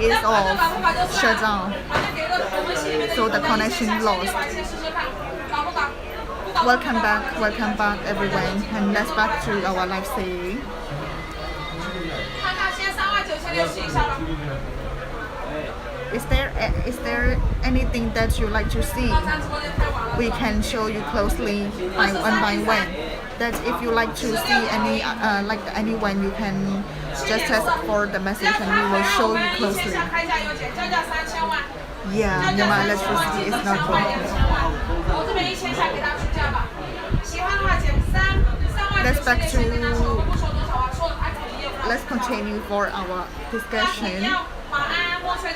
is off, shut down, so the connection lost. Welcome back everyone, and let's back to our live stream. Is there anything that you like to see? We can show you closely by one. That if you like to see anyone, you can just test for the message and we will show you closely. Yeah, Myanmar electricity is not working. Let's continue for our discussion.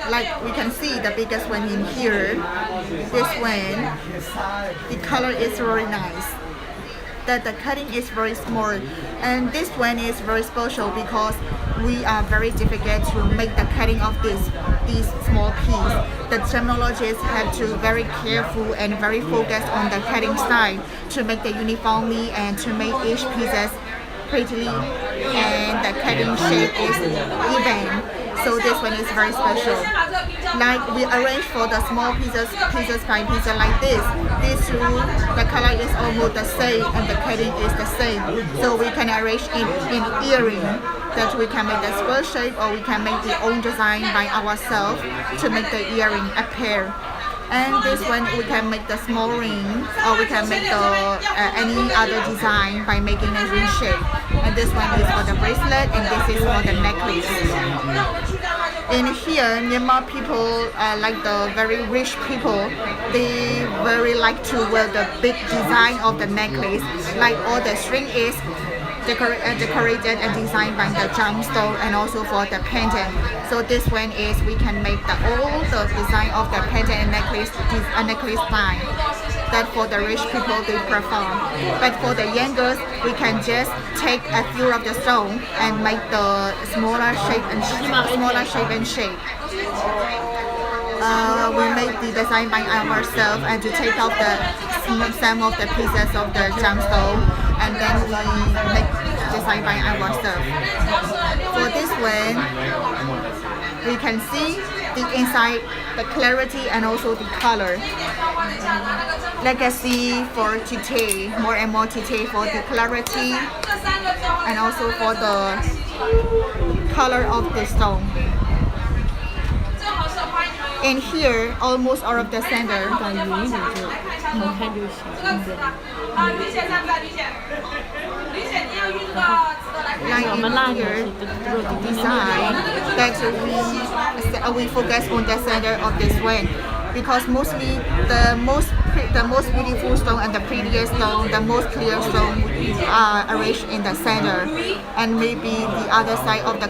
Like we can see the biggest one in here, this one, the color is very nice. That the cutting is very small, and this one is very special because we are very difficult to make the cutting of these small piece. The gemologists have to very careful and very focused on the cutting style to make the uniformly and to make each pieces prettily, and the cutting shape is even. So this one is very special. Like we arrange for the small pieces by pieces like this. These two, the color is almost the same and the cutting is the same. So we can arrange in earring that we can make the square shape, or we can make the own design by ourselves to make the earring appear. And this one we can make the small ring, or we can make the any other design by making a ring shape. And this one is for the bracelet, and this is for the necklace. In here, Myanmar people, like the very rich people, they very like to wear the big design of the necklace. Like all the string is decorated and designed by the gemstone, and also for the pendant. So this one is we can make all the design of the pendant and necklace line. That for the rich people they prefer. But for the youngers, we can just take a few of the stone and make the smaller shape and shape. We make the design by ourselves and to take out some of the pieces of the gemstone, and then we make design by ourselves. For this one, we can see the inside, the clarity and also the color. Legacy for detail, more and more detail for the clarity and also for the color of the stone. In here, almost all of the center. Like in here, the design that we focus on the center of this one, because mostly the most beautiful stone and the prettiest stone, the most clear stone are arranged in the center, and maybe the other side of the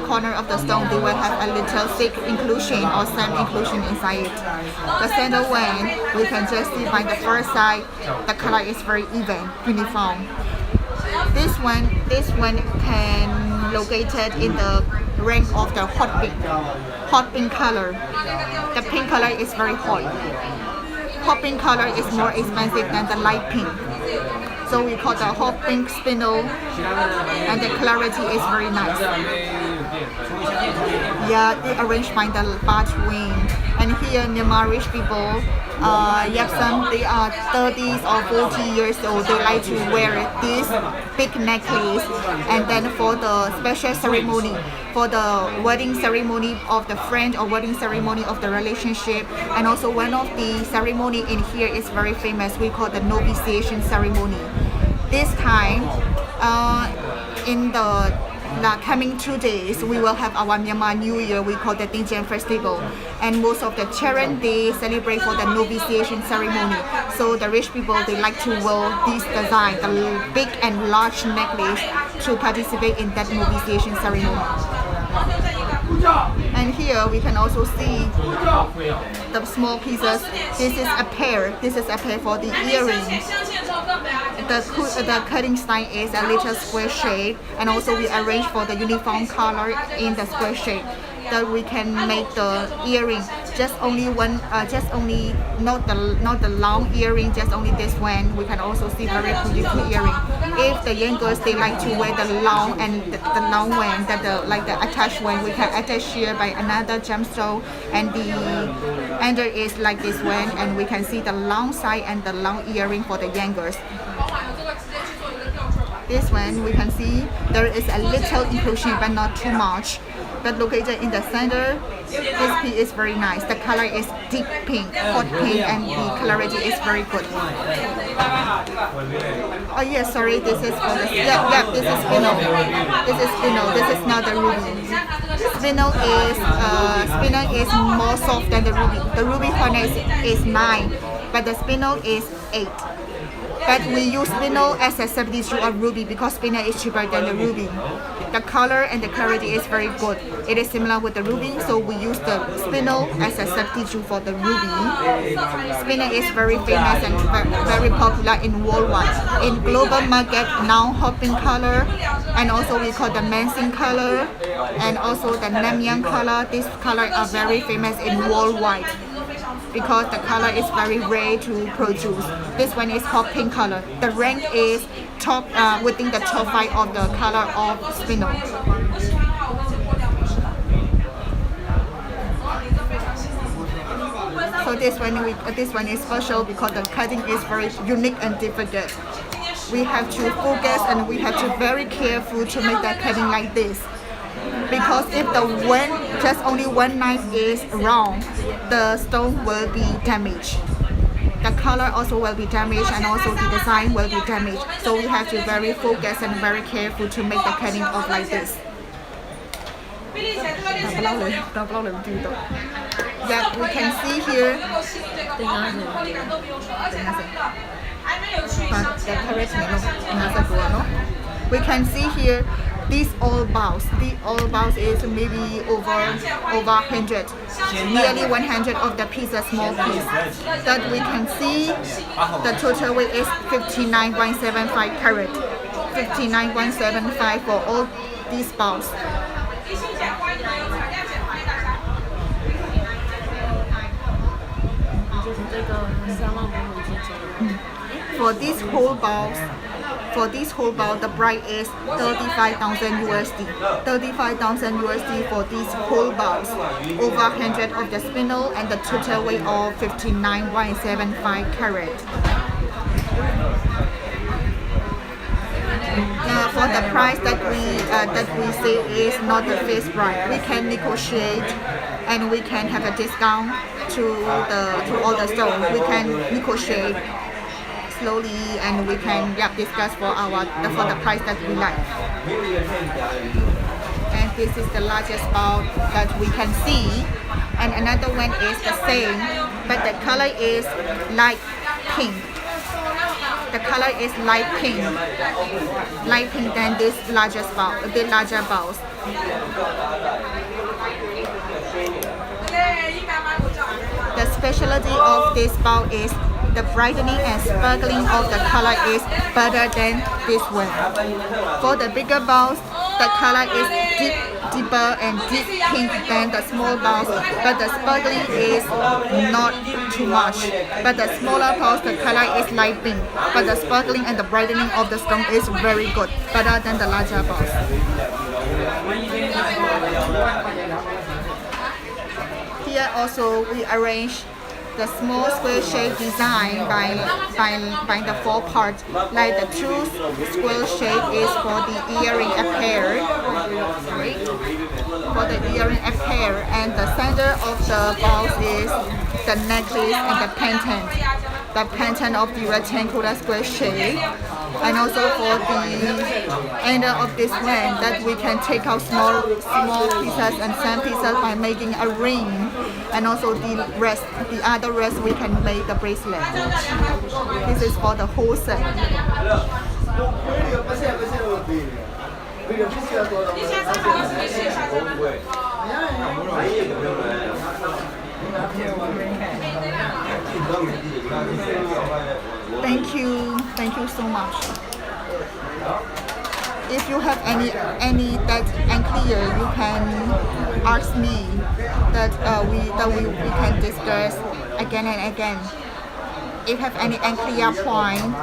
corner of the stone they will have a little thick inclusion or some inclusion inside it. The center one, we can just see by the first side, the color is very even, uniform. This one can located in the rank of the hot pink color. The pink color is very hot. Hot pink color is more expensive than the light pink. So we call the hot pink spindle, and the clarity is very nice. Yeah, they arranged by the bat wing. And here, Myanmar rich people, they are 30s or 40 years old. They like to wear this big necklace, and then for the special ceremony, for the wedding ceremony of the friend or wedding ceremony of the relationship, and also one of the ceremony in here is very famous. We call the novitiation ceremony. This time, in the coming 2 days, we will have our Myanmar New Year. We call the Dinjan Festival, and most of the children they celebrate for the novitiation ceremony. So the rich people they like to wear this design, the big and large necklace, to participate in that novitiation ceremony. And here we can also see the small pieces. This is a pair. This is a pair for the earring. The cutting style is a little square shape, and also we arrange for the uniform color in the square shape, that we can make the earring just only one, just only not the long earring, just only this one. We can also see very beautiful earring. If the young girls they like to wear the long and the long one, that the attached one, we can attach here by another gemstone, and the under is like this one, and we can see the long side and the long earring for the young girls. This one we can see there is a little inclusion but not too much. But located in the center, this piece is very nice. The color is deep pink, hot pink, and the clarity is very good. Oh yes, sorry, this is for the this is spinel. This is spinel. This is not the ruby. Spinel is more soft than the ruby. The ruby hardness is 9, but the spinel is 8. But we use spinel as a substitute of ruby because spinel is cheaper than the ruby. The color and the clarity is very good. It is similar with the ruby, so we use the spinel as a substitute for the ruby. Spinel is very famous and very popular in worldwide. In global market, now hot pink color, and also we call the Mansing color, and also the Namyang color. These colors are very famous in worldwide, because the color is very rare to produce. This one is hot pink color. The rank is top within the top 5 of the color of spinel. So this one is special because the cutting is very unique and difficult. We have to focus and we have to be very careful to make that cutting like this. Because if just only one knife is wrong, the stone will be damaged. The color also will be damaged, and also the design will be damaged. So we have to be very focused and very careful to make the cutting of like this. Yeah, we can see here. We can see here these old balls. The old balls is maybe over 100, nearly 100 of the pieces, small piece. That we can see the total weight is 59.75 carat. 59.75 for all these balls. For these whole ball, the price is 35,000 USD. 35,000 USD for these whole balls. Over 100 of the spinel and the total weight of 59.75 carat. For the price that we say is not the fixed price, we can negotiate and we can have a discount to all the stones. We can negotiate slowly and we can discuss for the price that we like. And this is the largest ball that we can see, and another one is the same, but the color is light pink. The color is light pink than this larger balls. The specialty of this ball is the brightening and sparkling of the color is better than this one. For the bigger balls, the color is deeper and deep pink than the small balls, but the sparkling is not too much. But the smaller balls, the color is light pink, but the sparkling and the brightening of the stone is very good, better than the larger balls. Here also we arrange the small square shape design by the 4 parts. Like the 2 square shape is for the earring affair. For the earring affair, and the center of the balls is the necklace and the pendant. The pendant of the rectangular square shape. And also for the end of this one, that we can take out small pieces and some pieces by making a ring, and also the other rest we can make the bracelet. This is for the whole set. Thank you so much. If you have any that unclear, you can ask me that we can discuss again and again. If you have any unclear point.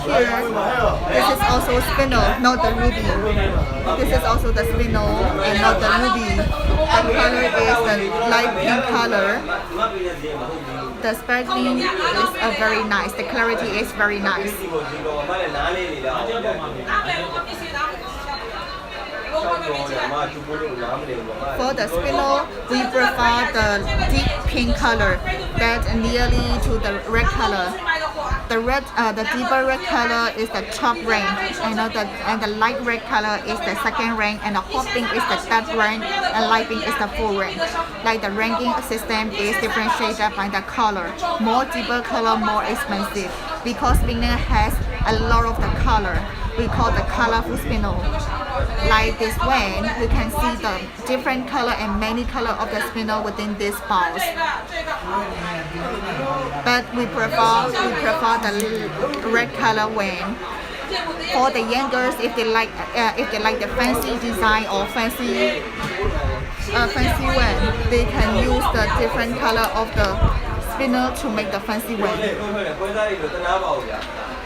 Here, this is also spinel, not the ruby. This is also the spinel and not the ruby. The color is the light pink color. The sparkling is very nice. The clarity is very nice. For the spinel, we prefer the deep pink color that nearly to the red color. The deeper red color is the top rank, and the light red color is the second rank, and the hot pink is the third rank, and light pink is the fourth rank. Like the ranking system is differentiated by the color. More deeper color, more expensive. Because spinel has a lot of the color, we call the colorful spinel. Like this one, you can see the different color and many color of the spinel within this box. But we prefer the red color one. For the youngers, if they like the fancy design or fancy one, they can use the different color of the spinel to make the fancy one.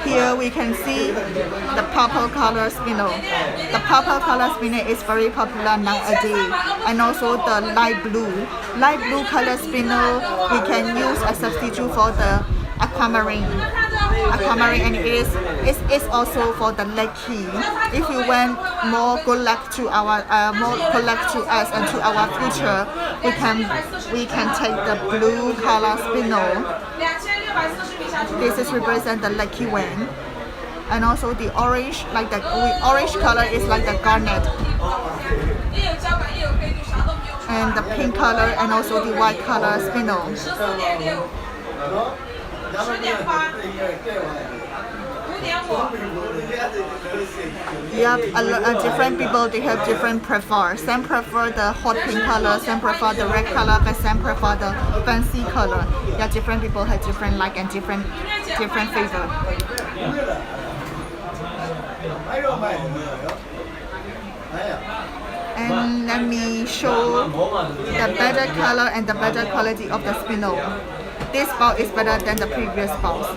Here we can see the purple color spinel. The purple color spinel is very popular nowadays, and also the light blue. Light blue color spinel we can use as a substitute for the aquamarine. Aquamarine, and it is also for the lucky. If you want more good luck to us and to our future, we can take the blue color spinel. This is represent the lucky one, and also the orange, like the orange color is like the garnet, and the pink color and also the white color spinel. Different people, they have different prefer. Some prefer the hot pink color, some prefer the red color, but some prefer the fancy color. Yeah, different people have different like and different favor. And let me show the better color and the better quality of the spinel. This box is better than the previous box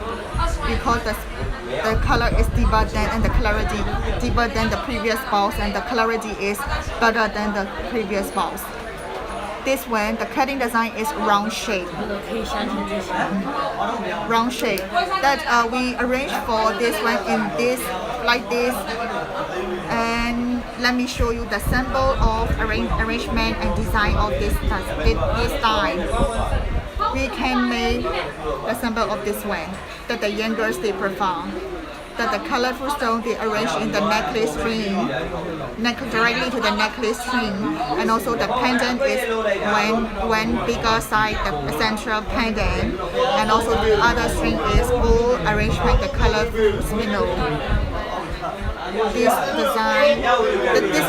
because the color is deeper than and the clarity deeper than the previous box, and the clarity is better than the previous box. This one, the cutting design is round shape. Round shape. That we arrange for this one in this like this. And let me show you the sample of arrangement and design of this style. We can make the sample of this one that the youngers they prefer. That the colorful stone they arrange in the necklace string, directly to the necklace string, and also the pendant is one bigger side, the central pendant, and also the other string is all arranged like the colorful spinel. This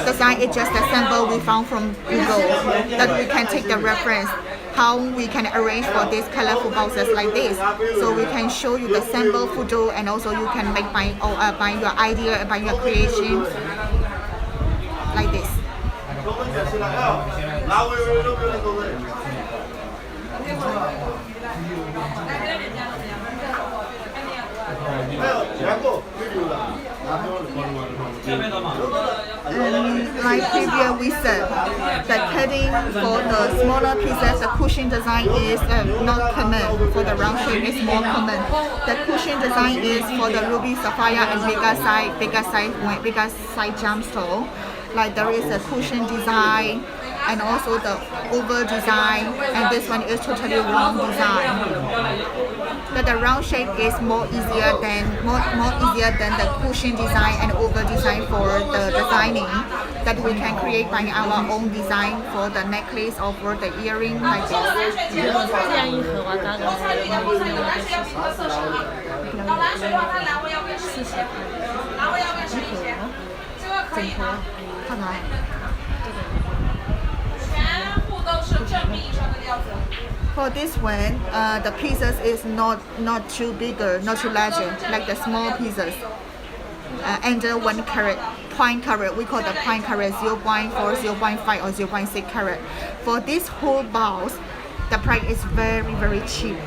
design is just a sample we found from Google that we can take the reference how we can arrange for these colorful boxes like this. So we can show you the sample photo, and also you can make by your idea, by your creation like this. Like previous we said, the cutting for the smaller pieces, the cushion design is not common. For the round shape, it's more common. The cushion design is for the ruby, sapphire, and bigger size gemstone. Like there is a cushion design and also the oval design, and this one is totally round design. But the round shape is more easier than the cushion design and oval design for the designing that we can create by our own design for the necklace or for the earring like this. For this one, the pieces is not too bigger, not too larger, like the small pieces. Under 1 carat, point carat, we call the point carat 0.4, 0.5 or 0.6 carat. For this whole balls, the price is very cheap.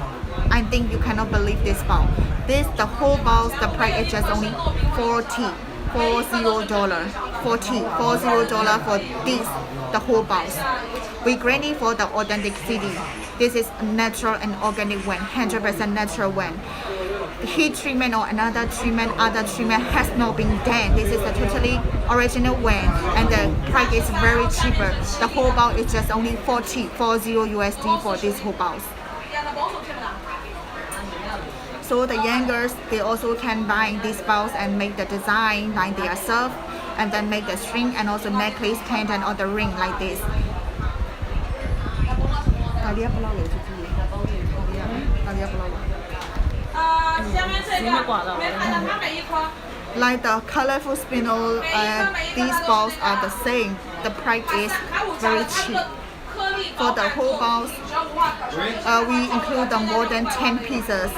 I think you cannot believe this ball. The whole balls, the price is just only $40 for this, the whole balls. We granted for the authenticity. This is natural and organic one, 100% natural one. The heat treatment or other treatment has not been done. This is a totally original one, and the price is very cheaper. The whole ball is just only $40 USD for this whole balls. So the young girls, they also can buy these balls and make the design like they are served, and then make the string and also necklace, pendant or the ring like this. Like the colorful spinel, these balls are the same. The price is very cheap. For the whole balls, we include the more than 10 pieces.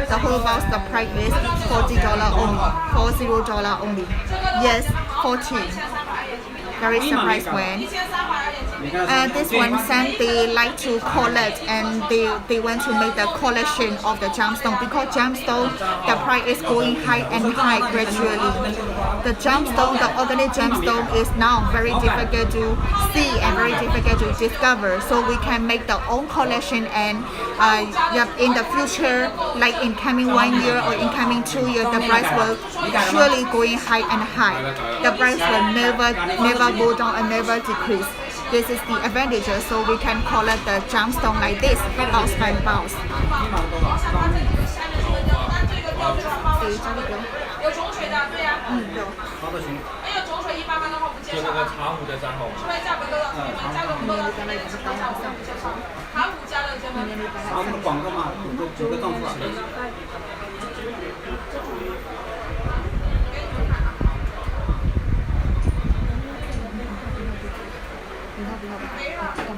The whole balls, the price is $40 only. $40 only. Yes, 40. Very surprised when. This one, Sam, they like to collect and they want to make the collection of the gemstone, because gemstone, the price is going high and high gradually. The gemstone, the organic gemstone is now very difficult to see and very difficult to discover. So we can make the own collection, and in the future, like in coming 1 year or in coming 2 years, the price will surely going high and high. The price will never go down and never decrease. This is the advantages, so we can collect the gemstone like this, bounce by bounce. 有中锤的，对呀。有。好的，行。没有中锤188的话，我们介绍。这个茶壶的3号。因为价格都到，价格都到这边介绍，我们介绍。茶壶加了这么。茶壶的广告嘛，有个账户啊。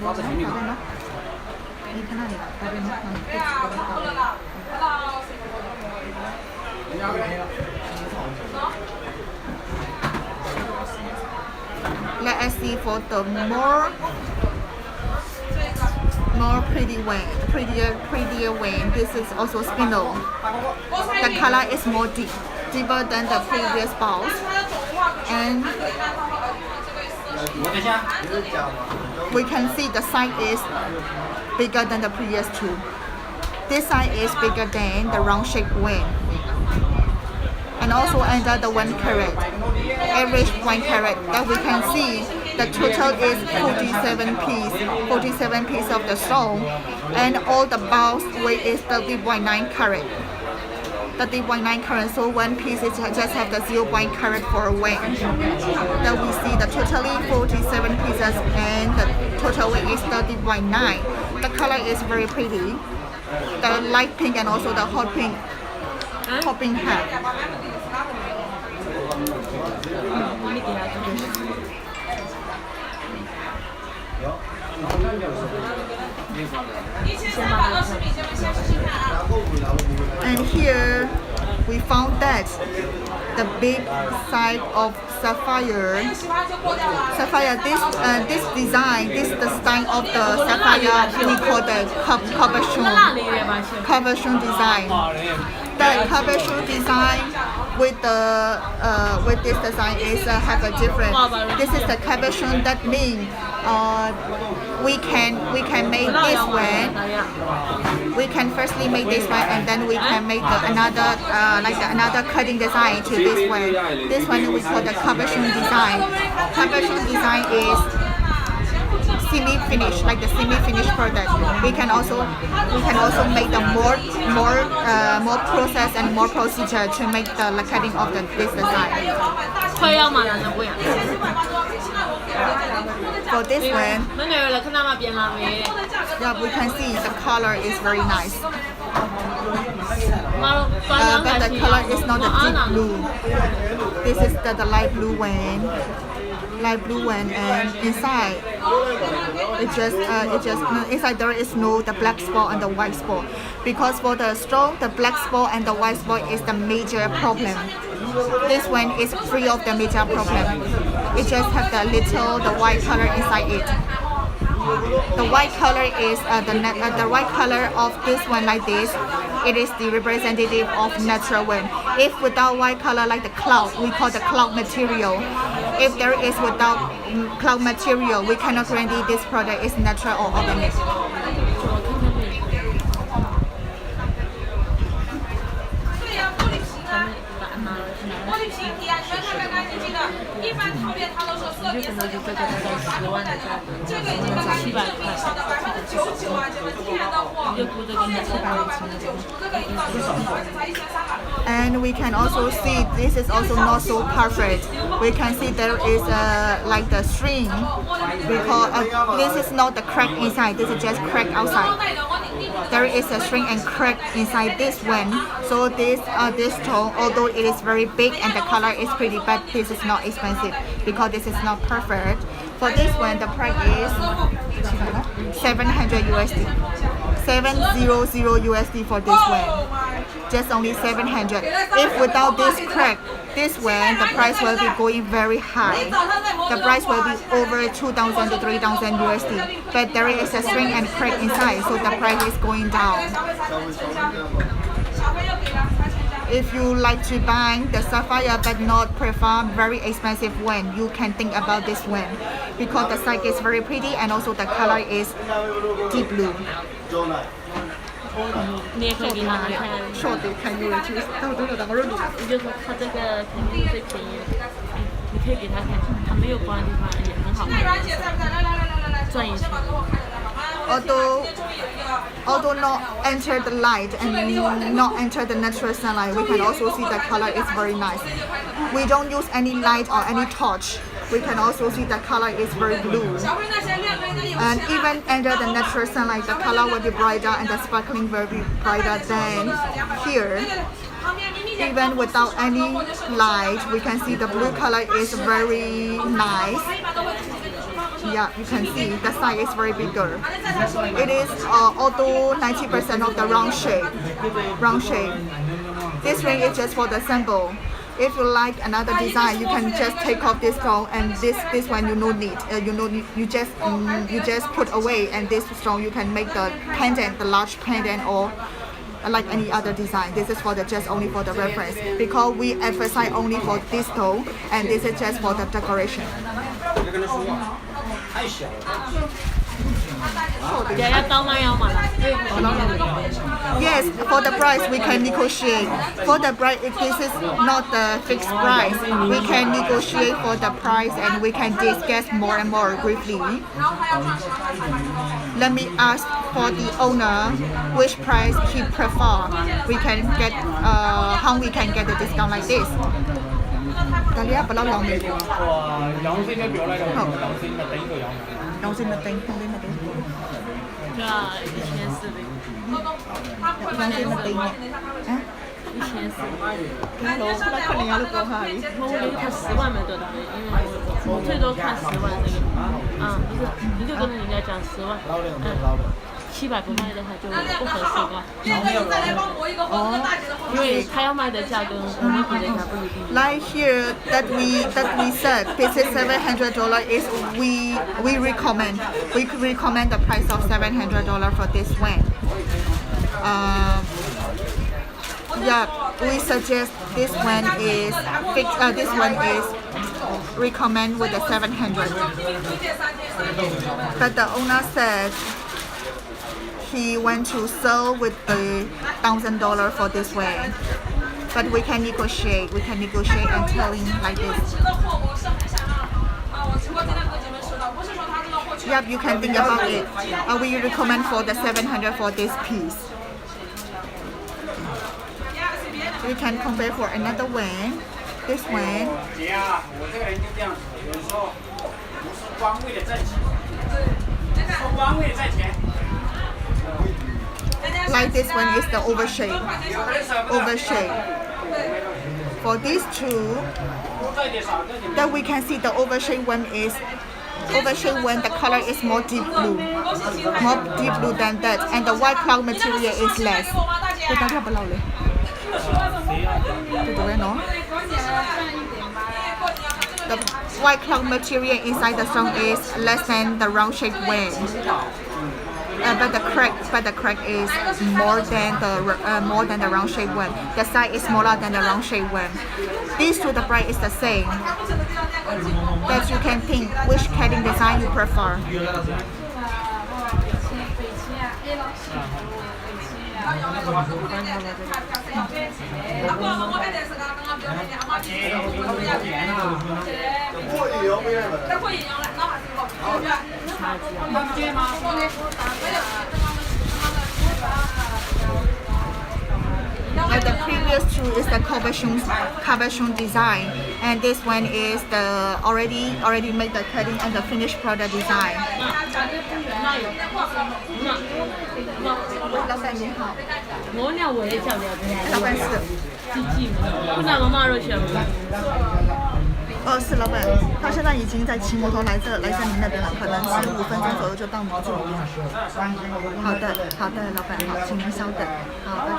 发的行李码。你看那里了，那边呢？对呀，我喝了啦，喝了。Let us see for the more prettier one. This is also spinel. The color is more deeper than the previous balls, and we can see the size is bigger than the previous two. This size is bigger than the round shape one. And also under the 1 carat, average 1 carat, that we can see the total is 47 piece of the stone, and all the balls weight is 30.9 carat. 30.9 carat, so one piece is just have the 0.1 carat for weight. Then we see the totally 47 pieces and the total weight is 30.9. The color is very pretty. The light pink and also the hot pink hat. And here we found that the big side of Sapphire, this design, this is the style of the Sapphire, we call the cabochon design. The cabochon design with this design is have a different. This is the cabochon, that means we can make this one. We can firstly make this one, and then we can make another another cutting design to this one. This one we call the cabochon design. Cabochon design is semi-finished, like the semi-finished product. We can also make the more process and more procedure to make the cutting of this design. For this one, yeah, we can see the color is very nice. But the color is not the deep blue. This is the light blue one. light blue one, and inside inside there is no the black spot and the white spot, because for the stone the black spot and the white spot is the major problem. This one is free of the major problem. It just have the white color inside it. The white color is the white color of this one like this. It is the representative of natural one. If without white color like the cloud, we call the cloud material. If there is without cloud material, we cannot guarantee this product is natural or organic. 玻璃瓶体啊，你们看干干净净的。一般淘点它都说色变色有看看啥都问的，这个已经刚刚正品上的99%啊，这个天然的货，淘点成本90%，这个已经到100%，而且才1300。And we can also see this is also not so perfect. We can see there is like the string, because this is not the crack inside. This is just crack outside. There is a string and crack inside this one. So this stone, although it is very big and the color is pretty, but this is not expensive because this is not perfect. For this one, the price is 700 USD. 700 USD for this one. Just only 700. If without this crack, this one the price will be going very high. The price will be over 2,000 to 3,000 USD. But there is a string and crack inside, so the price is going down. If you like to buy the sapphire but not prefer very expensive one, you can think about this one because the size is very pretty and also the color is deep blue. 你也可以给他看，说的看有人去，到这个当然你就说他这个肯定是最便宜的，你可以给他看，他没有光的地方也很好看，转一圈。Although not enter the light and not enter the natural sunlight, we can also see the color is very nice. We don't use any light or any torch. We can also see the color is very blue. And even under the natural sunlight, the color will be brighter and the sparkling will be brighter than here. Even without any light, we can see the blue color is very nice. Yeah, you can see the size is very bigger. It is although 90% of the round shape. This ring is just for the sample. If you like another design, you can just take off this stone, and this one you no need. You just put away, and this stone you can make the pendant, the large pendant, or like any other design. This is for the just only for the reference because we emphasize only for this stone, and this is just for the decoration. 要刀吗？要吗？ Yes, for the price we can negotiate. For the price, this is not the fixed price. We can negotiate for the price and we can discuss more and more briefly. Let me ask for the owner which price he prefer. We can get how we can get the discount like this. 大家不老兩面。兩線咪頂，兩線咪頂。就要1400的。兩線咪頂嘅。啊？1400。那看你要多少？我看10万没得到，因为我最多看10万这个。不是，你就跟人家讲10万。700不卖的话就不合适吧。因为他要卖的价跟我们比的价不一定。Like here that we said, this is $700 is we recommend the price of $700 for this one. Yeah, we suggest this one is fixed. This one is recommend with the 700. But the owner said he went to sell with the $1,000 for this way, but we can negotiate. We can negotiate and tell him like this. Yep, you can think about it. We recommend for the 700 for this piece. We can compare for another one. This one. Like this one is the oval shape. For these two, that we can see the overshade one is overshade one. The color is more deep blue than that, and the white cloud material is less. 佢打電話俾你。做到咩喏？ The white cloud material inside the stone is less than the round shape one. But the crack is more than the round shape one. The size is smaller than the round shape one. These two, the price is the same. That you can think which cutting design you prefer. Like the previous two is the cabochon design, and this one is the already made the cutting and the finished product design. 老板你好，我俩我也叫了的呀。老板是。不然我妈肉去了。是老板，他现在已经在骑摩托来这您那边了，可能15分钟左右就到您这里。好的，老板，好，请您稍等。好，拜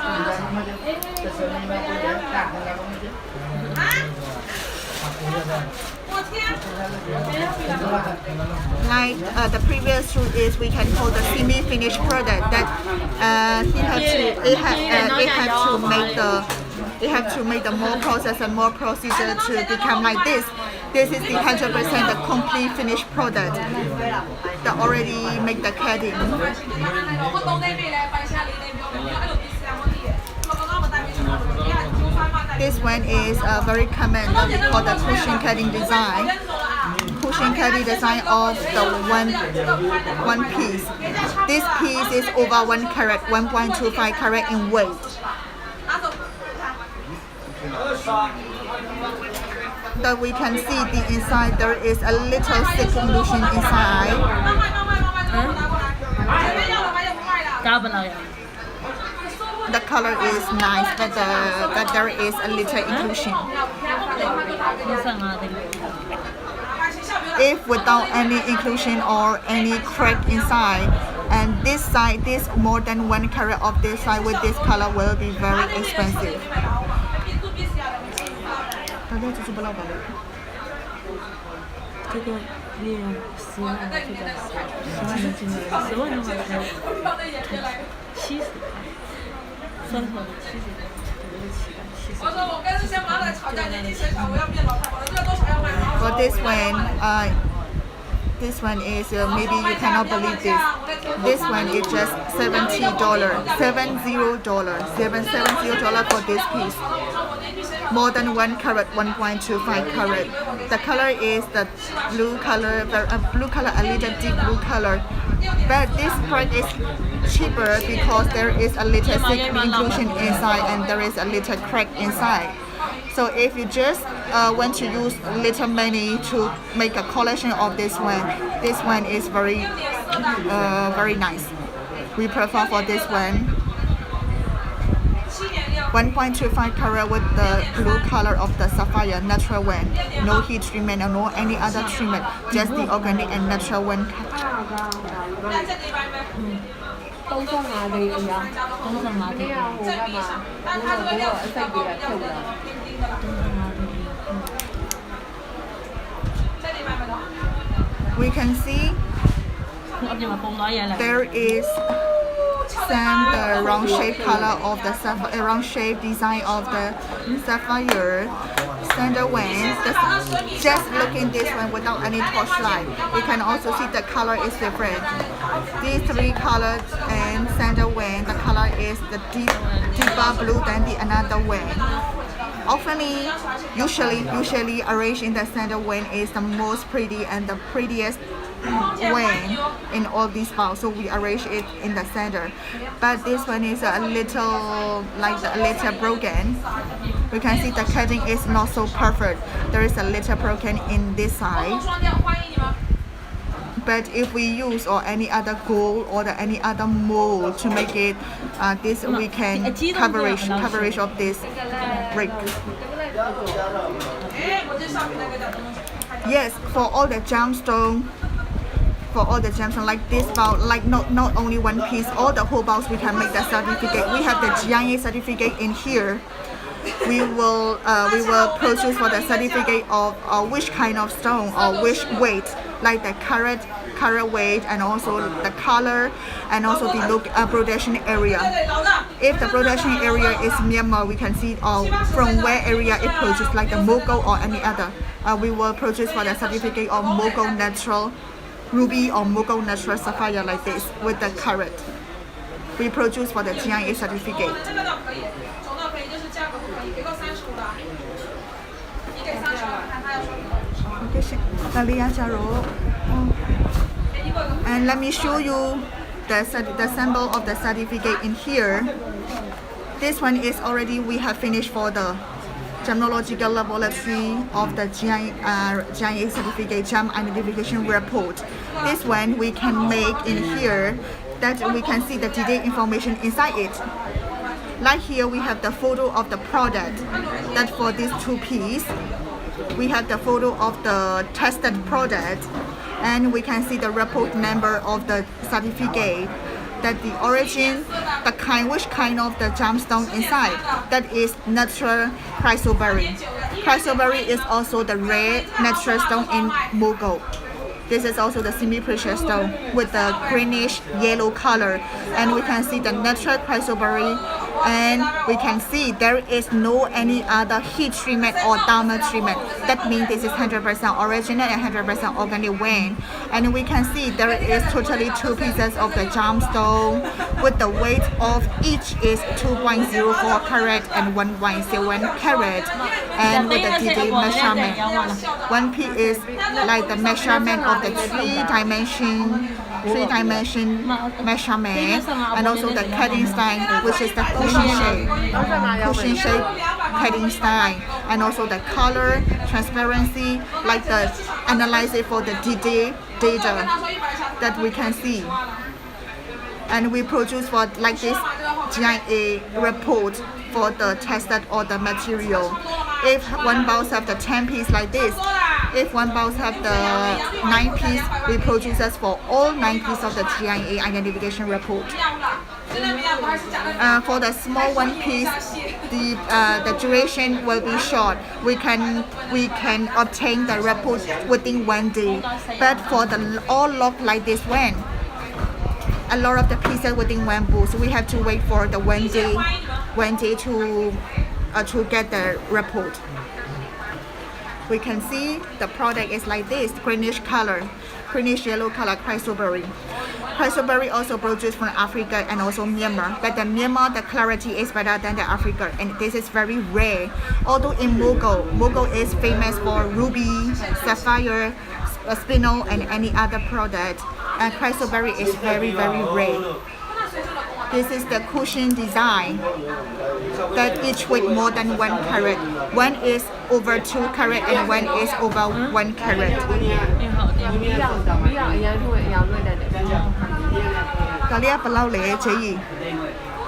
拜。Like the previous two is we can call the semi-finished product that it have to make the more process and more procedure to become like this. This is the 100% the complete finished product that already make the cutting. This one is very common that we call the cushion cutting design. Cushion cutting design of the one piece. This piece is over 1 carat, 1.25 carat in weight. That we can see the inside there is a little thick illusion inside. The color is nice, but there is a little illusion. If without any inclusion or any crack inside, and this side, this more than 1 carat of this side with this color will be very expensive. 大家就是不老板的。这个利润10万，这个10万的金额，10万的话才70块，3盒的70块，这个7块70。我说我跟先妈在吵架，年纪小小，我要变老太婆了，这个多少要买房？ For this one is maybe you cannot believe this. This one is just $70, $70 for this piece. More than 1 carat, 1.25 carat. The color is the blue color, a little deep blue color. But this price is cheaper because there is a little thick inclusion inside and there is a little crack inside. So if you just want to use little money to make a collection of this one is very nice. We prefer for this one. 1.25 carat with the blue color of the sapphire natural one. No heat treatment or no any other treatment. Just the organic and natural one. 東山馬地有，東山馬地有㗎嘛？嗰個西邊係出㗎。We can see there is the round shape color of the sapphire, round shape design of the sapphire center one. Just looking this one without any torchlight, you can also see the color is different. These three colors and center one, the color is the deeper blue than the another one. Usually arranged in the center one is the most pretty and the prettiest one in all these balls, so we arrange it in the center. But this one is a little broken. We can see the cutting is not so perfect. There is a little broken in this side. But if we use or any other gold or any other mold to make it this, we can coverage of this brick. Yes, for all the gemstone, like this bowl, like not only one piece, all the whole bowls we can make the certificate. We have the GIA certificate in here. We will produce for the certificate of which kind of stone or which weight, like the carat weight, and also the color, and also the production area. If the production area is Myanmar, we can see from where area it produced, like the Mogul or any other. We will produce for the certificate of Mogul natural ruby or Mogul natural sapphire, like this with the carat. We produce for the GIA certificate. And let me show you the symbol of the certificate in here. This one is already we have finished for the Gemological Laboratory of the GIA certificate gem identification report. This one we can make in here that we can see the detailed information inside it. Like here we have the photo of the product that for these two pieces. We have the photo of the tested product, and we can see the report number of the certificate, that the origin, the kind, which kind of the gemstone inside. That is natural chrysoberyl. Chrysoberyl is also the rare natural stone in Mogul. This is also the semi-precious stone with the greenish yellow color, and we can see the natural chrysoberyl, and we can see there is no any other heat treatment or diamond treatment. That means this is 100% original and 100% organic vein. And we can see there is totally two pieces of the gemstone with the weight of each is 2.04 carat and 1.01 carat, and with the detailed measurement. One piece is like the measurement of the three-dimension measurement, and also the cutting style, which is the cushion shape cutting style, and also the color, transparency, like the analyze it for the data that we can see. And we produce for like this GIA report for the tested or the material. If one box have the 10 piece like this, if one box have the 9 piece, we produce us for all 9 pieces of the GIA identification report. For the small one piece, the duration will be short. We can obtain the report within 1 day. But for the all lot like this one, a lot of the pieces within one booth, we have to wait for the 1 day to get the report. We can see the product is like this, greenish color, greenish yellow color chrysoberyl. Chrysoberyl also produced from Africa and also Myanmar, but the Myanmar, the clarity is better than the Africa, and this is very rare. Although in Mogul is famous for ruby, sapphire, spinel, and any other product, and chrysoberyl is very rare. This is the cushion design that each weight more than 1 carat. One is over 2 carat and one is over 1 carat. 嗰呢一不嬲嚟嘅姐兒。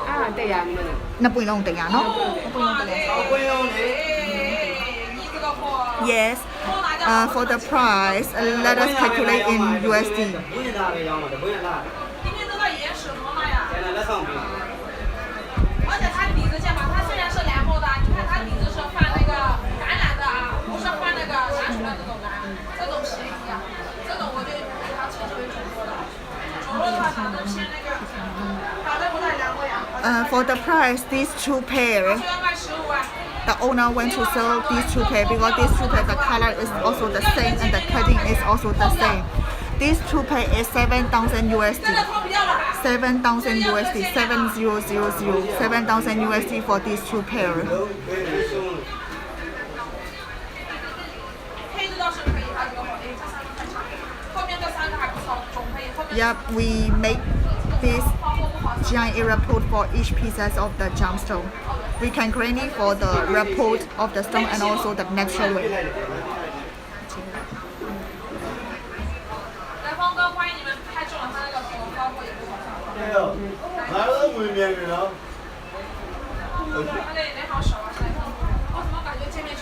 啊，對呀，那不用對呀，no？ Yes. For the price, let us calculate in USD. 而且它底子见吗？它虽然是蓝墨的，你看它底子是泛那个橄榄的啊，不是泛那个蓝水的这种蓝，这种是一样。这种我就给它称之为种肉的。种肉的话，它都偏那个，它都不太蓝味啊。For the price, these two pair, the owner went to sell these two pair because these two pair the color is also the same and the cutting is also the same. These two pair is 7,000 USD. 7,000 USD, 7000, 7,000 USD for these two pair. Yep, we make this GIA report for each pieces of the gemstone. We can grade it for the report of the stone and also the natural weight. 哪有门面的呢？那得好手啊！我怎么感觉见面去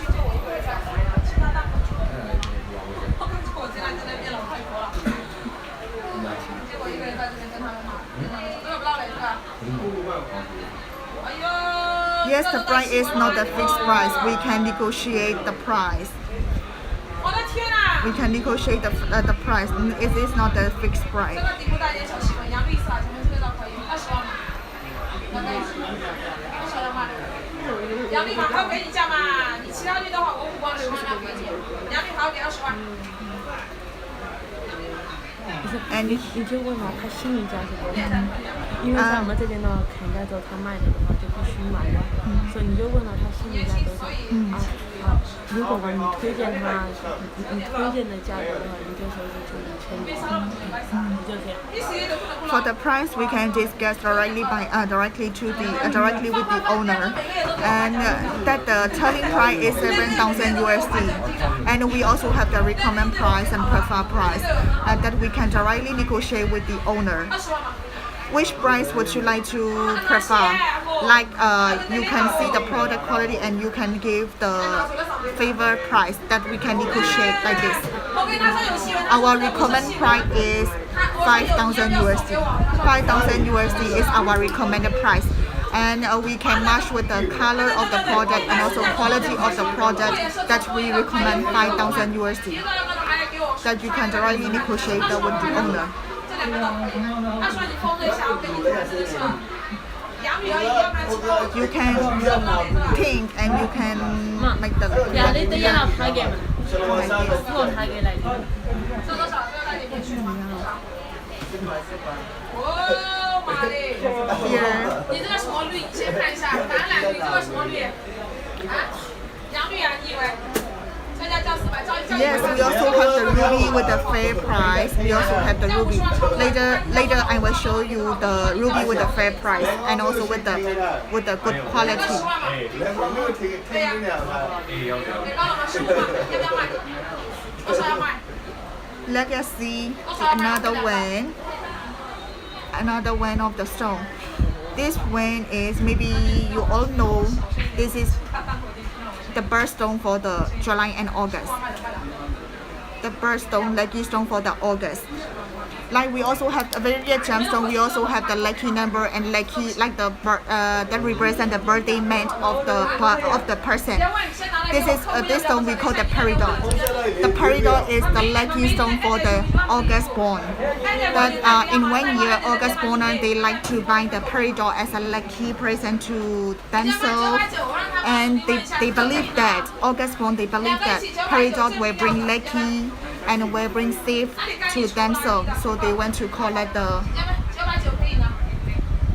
the price is not a fixed price. We can negotiate the price. 我的天哪！ We can negotiate the price. It is not a fixed 这 price. 个底部带点小细纹，洋绿色，前面这个倒可以，20万嘛，大概多少要卖？洋绿嘛，还要给你价嘛？你其他绿的话，我5万10万要给你，洋绿还要给20万。 And 你就问他心里价是多少？因为在我们这边呢，砍价之后他卖的话就必须买完，所以你就问了他心里价多少如果你推荐他，你推荐的价格的话，你就说是就5000你就这样。for the price, we can discuss directly directly with the owner, and that the selling price is 7,000 USD, and we also have the recommend price and preferred price, that we can directly negotiate with the owner. Which price would you like to prefer? Like you can see the product quality and you can give the favorite price that we can negotiate like this. Our recommended price is 5,000 USD. 5,000 USD is our recommended price. And we can match with the color of the product and also quality of the product that we recommend 5,000 USD. That you can directly negotiate with the owner. You can think and you can make the. Yeah, they are not target. Not target like. 哦妈的！ Here. 你这个什么绿？你先看一下，橄榄绿，这个什么绿？啊？洋绿啊？你以为？ Yes, we also have the ruby with the fair price. We also have the ruby. Later I will show you the ruby with the fair price and also with the good quality. Let us see another one of the stone. This one is, maybe you all know, this is the birthstone for the July and August. The birthstone, lucky stone for the August. Like we also have a very rare gemstone. We also have the lucky number and lucky, like the that represent the birthday month of the person. This stone we call the Peridot. The Peridot is the lucky stone for the August born. But in 1 year, August born they like to buy the Peridot as a lucky present to themselves, and they believe that August born that Peridot will bring lucky and will bring safe to themselves. So they want to collect the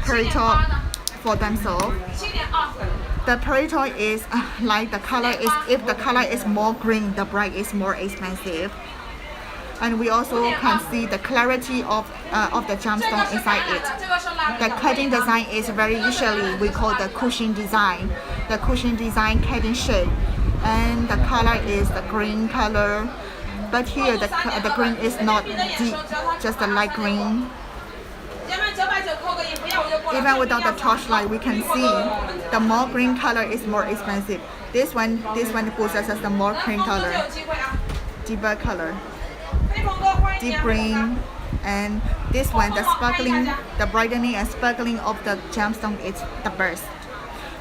Peridot for themselves. The Peridot is like the color is, if the color is more green, the bright is more expensive. And we also can see the clarity of the gemstone inside it. The cutting design is very usually we call the cushion design. The cushion design cutting shape, and the color is the green color. But here the green is not deep, just a light green. Even without the torchlight, we can see the more green color is more expensive. This one possesses the more green color, deeper color, deep green, and this one, the sparkling, the brightening and sparkling of the gemstone is the best.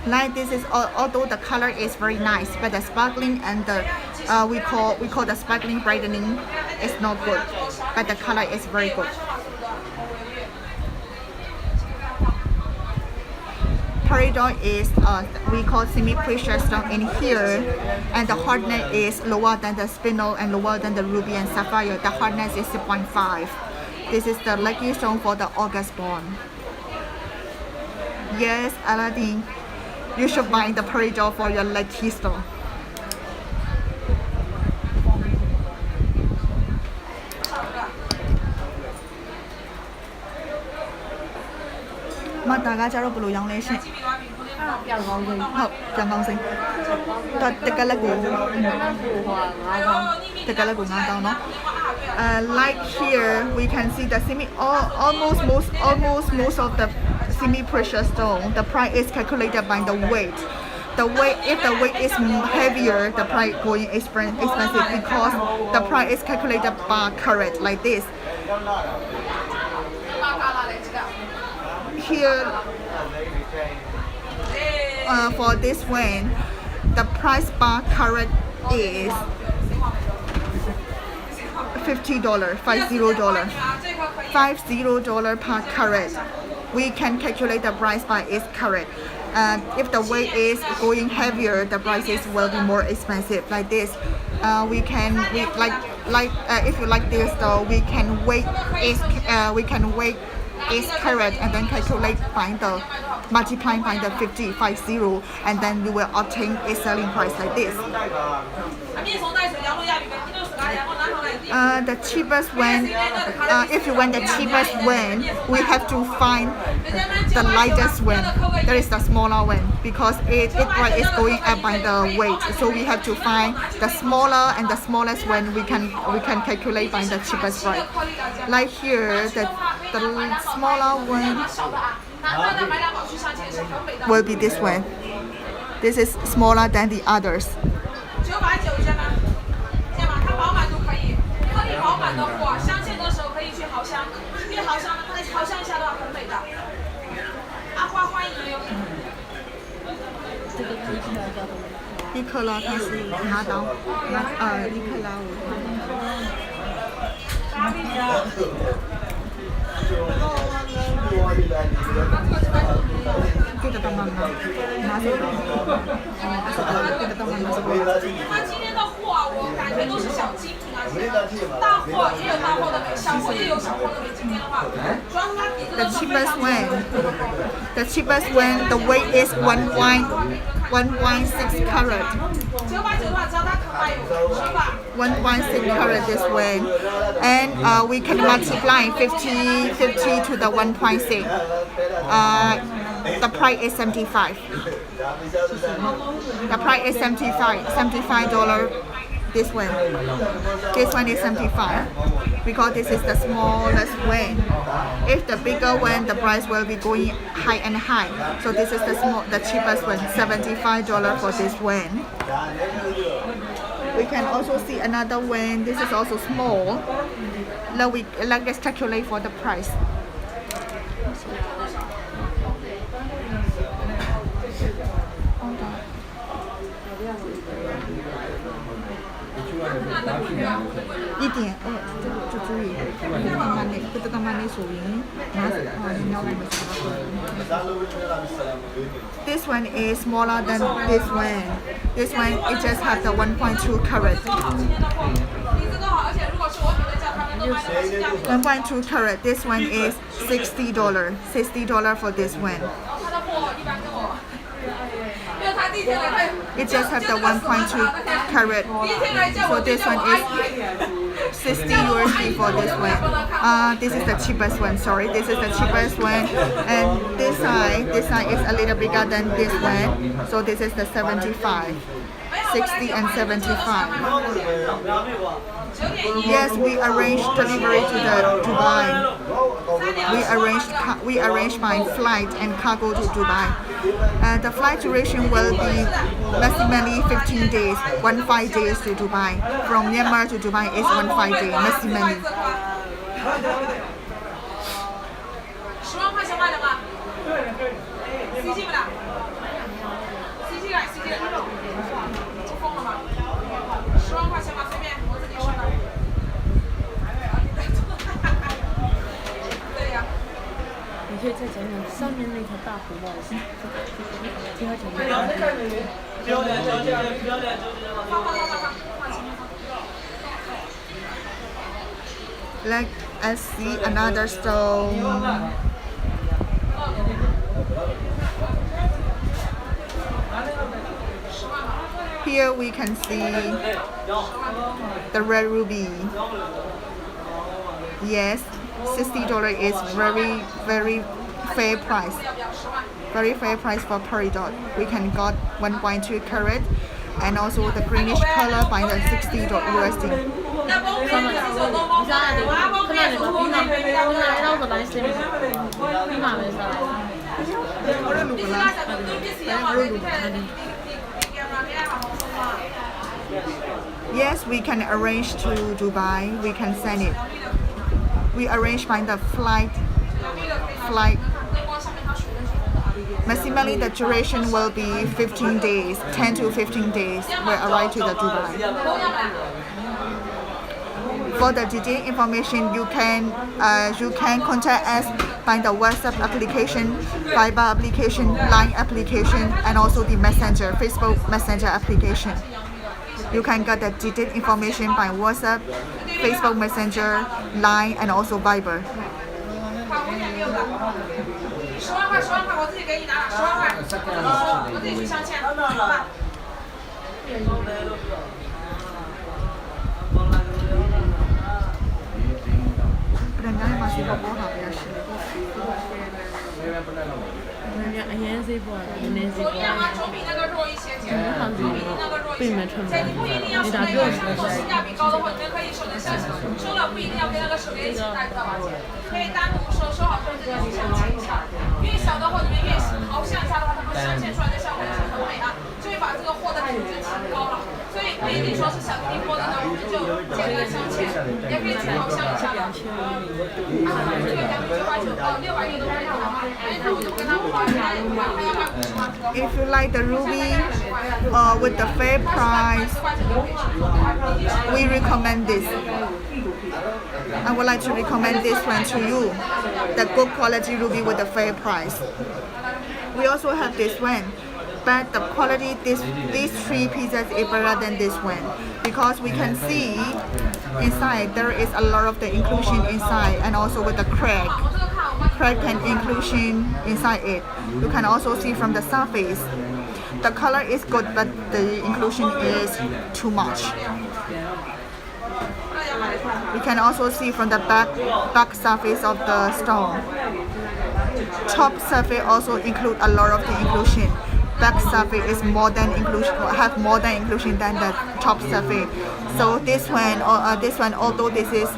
Like this is, although the color is very nice, but the sparkling and the we call the sparkling brightening is not good, but the color is very good. Peridot is we call semi-precious stone in here, and the hardness is lower than the spinel and lower than the ruby and sapphire. The hardness is 0.5. This is the lucky stone for the August born. Yes, Aladdin, you should buy the Peridot for your lucky stone. 咁大家走到布魯養你先。人講嘅。好，人講先。Teka lagu. Teka lagu nga daw, no? Like here, we can see the almost most of the semi-precious stone. The price is calculated by the weight. If the weight is heavier, the price going expensive because the price is calculated by carat like this. Here, for this one, the price bar carat is $50, $50 per carat. We can calculate the price by its carat. If the weight is going heavier, the prices will be more expensive. Like this, if you like this though, we can weight its carat and then calculate by the multiplying by the 50, and then you will obtain a selling price like this. The cheapest one, if you want the cheapest one, we have to find the lightest one. That is the smaller one because its price is going up by the weight. So we have to find the smaller and the smallest one. We can calculate by the cheapest price. Like here, the smaller one will be this one. This is smaller than the others.一克拉它是拿刀，一克拉这个当妈妈，拿手刀，这个当妈妈是他今天的货啊，我感觉都是小精品啊，大货也有大货的美，小货也有小货的美。今天的话，主要是它底子的 The cheapest one, the weight is 1.6 carat. 989的话，只要它可卖有是吧？ 1.6 carat this way, and we can multiply 50 to the 1.6. The price is 75. The price is $75. This one is 75 because this is the smallest one. If the bigger one, the price will be going high and high. So this is the cheapest one, $75 for this one. We can also see another one. This is also small. Let's calculate for the price. This one is smaller than this one. This one it just has the 1.2 carat. 1.2 carat. This one is $60. $60 for this one. It just has the 1.2 carat. So this one is 60 USD for this one. This is the cheapest one. Sorry, this is the cheapest one. And this side is a little bigger than this one. So this is the 75, 60 and 75. Yes, we arranged delivery to the Dubai. We arranged by flight and cargo to Dubai. The flight duration will be maximally 15 days, 15 days to Dubai. From Myanmar to Dubai is 15 days maximally. 10万块钱卖了吗？CG 不啦？CG 来 ，CG 来，就疯了吗？10万块钱吧，随便，我自己说的。对呀。你可以再讲讲上面那条大湖不好意思，听他讲。不要脸，Let us see another stone. Here we can see the red ruby. Yes, $60 is very fair price. Very fair price for Peridot. We can got 1.2 carat and also the greenish color by the $60 USD. ？Yes, we can arrange to Dubai. We can send it. We arrange by the flight Maximally, the duration will be 15 days, 10 to 15 days will arrive to the Dubai. For the detailed information, you can contact us by the WhatsApp application, Viber application, Line application, and also the Messenger, Facebook Messenger application. You can get the detailed information by WhatsApp, Facebook Messenger, Line, and also Viber. 10万块，10万块，我自己给你拿了，10万块，我自己去镶嵌。Berenang masih bobo habis. 不一样啊，总比那个弱一些，总比那个弱一些。对，你不一定要是那个性价比高的话，你们可以收得下手，收了不一定要跟那个手链一起戴，知道吧？可以单独收，收好之后自己去镶嵌一下。越小的货里面越豪像一下的话，它们镶嵌出来的效果是很美啊，就会把这个货的品质提高了。所以不一定说是小弟弟货的呢，我们就简单镶嵌，也可以去豪像一下的。这个299到600多都可以拿。哎，那我就跟他们说，他要卖50万。If you like the ruby with the fair price, we recommend this. I would like to recommend this one to you, the good quality ruby with the fair price. We also have this one, but the quality these three pieces is better than this one because we can see inside there is a lot of the inclusion inside and also with the crack and inclusion inside it. You can also see from the surface. The color is good, but the inclusion is too much. We can also see from the back surface of the stone. Top surface also include a lot of the inclusion. Back surface is more than inclusion, have more than inclusion than the top surface. So this one, although this is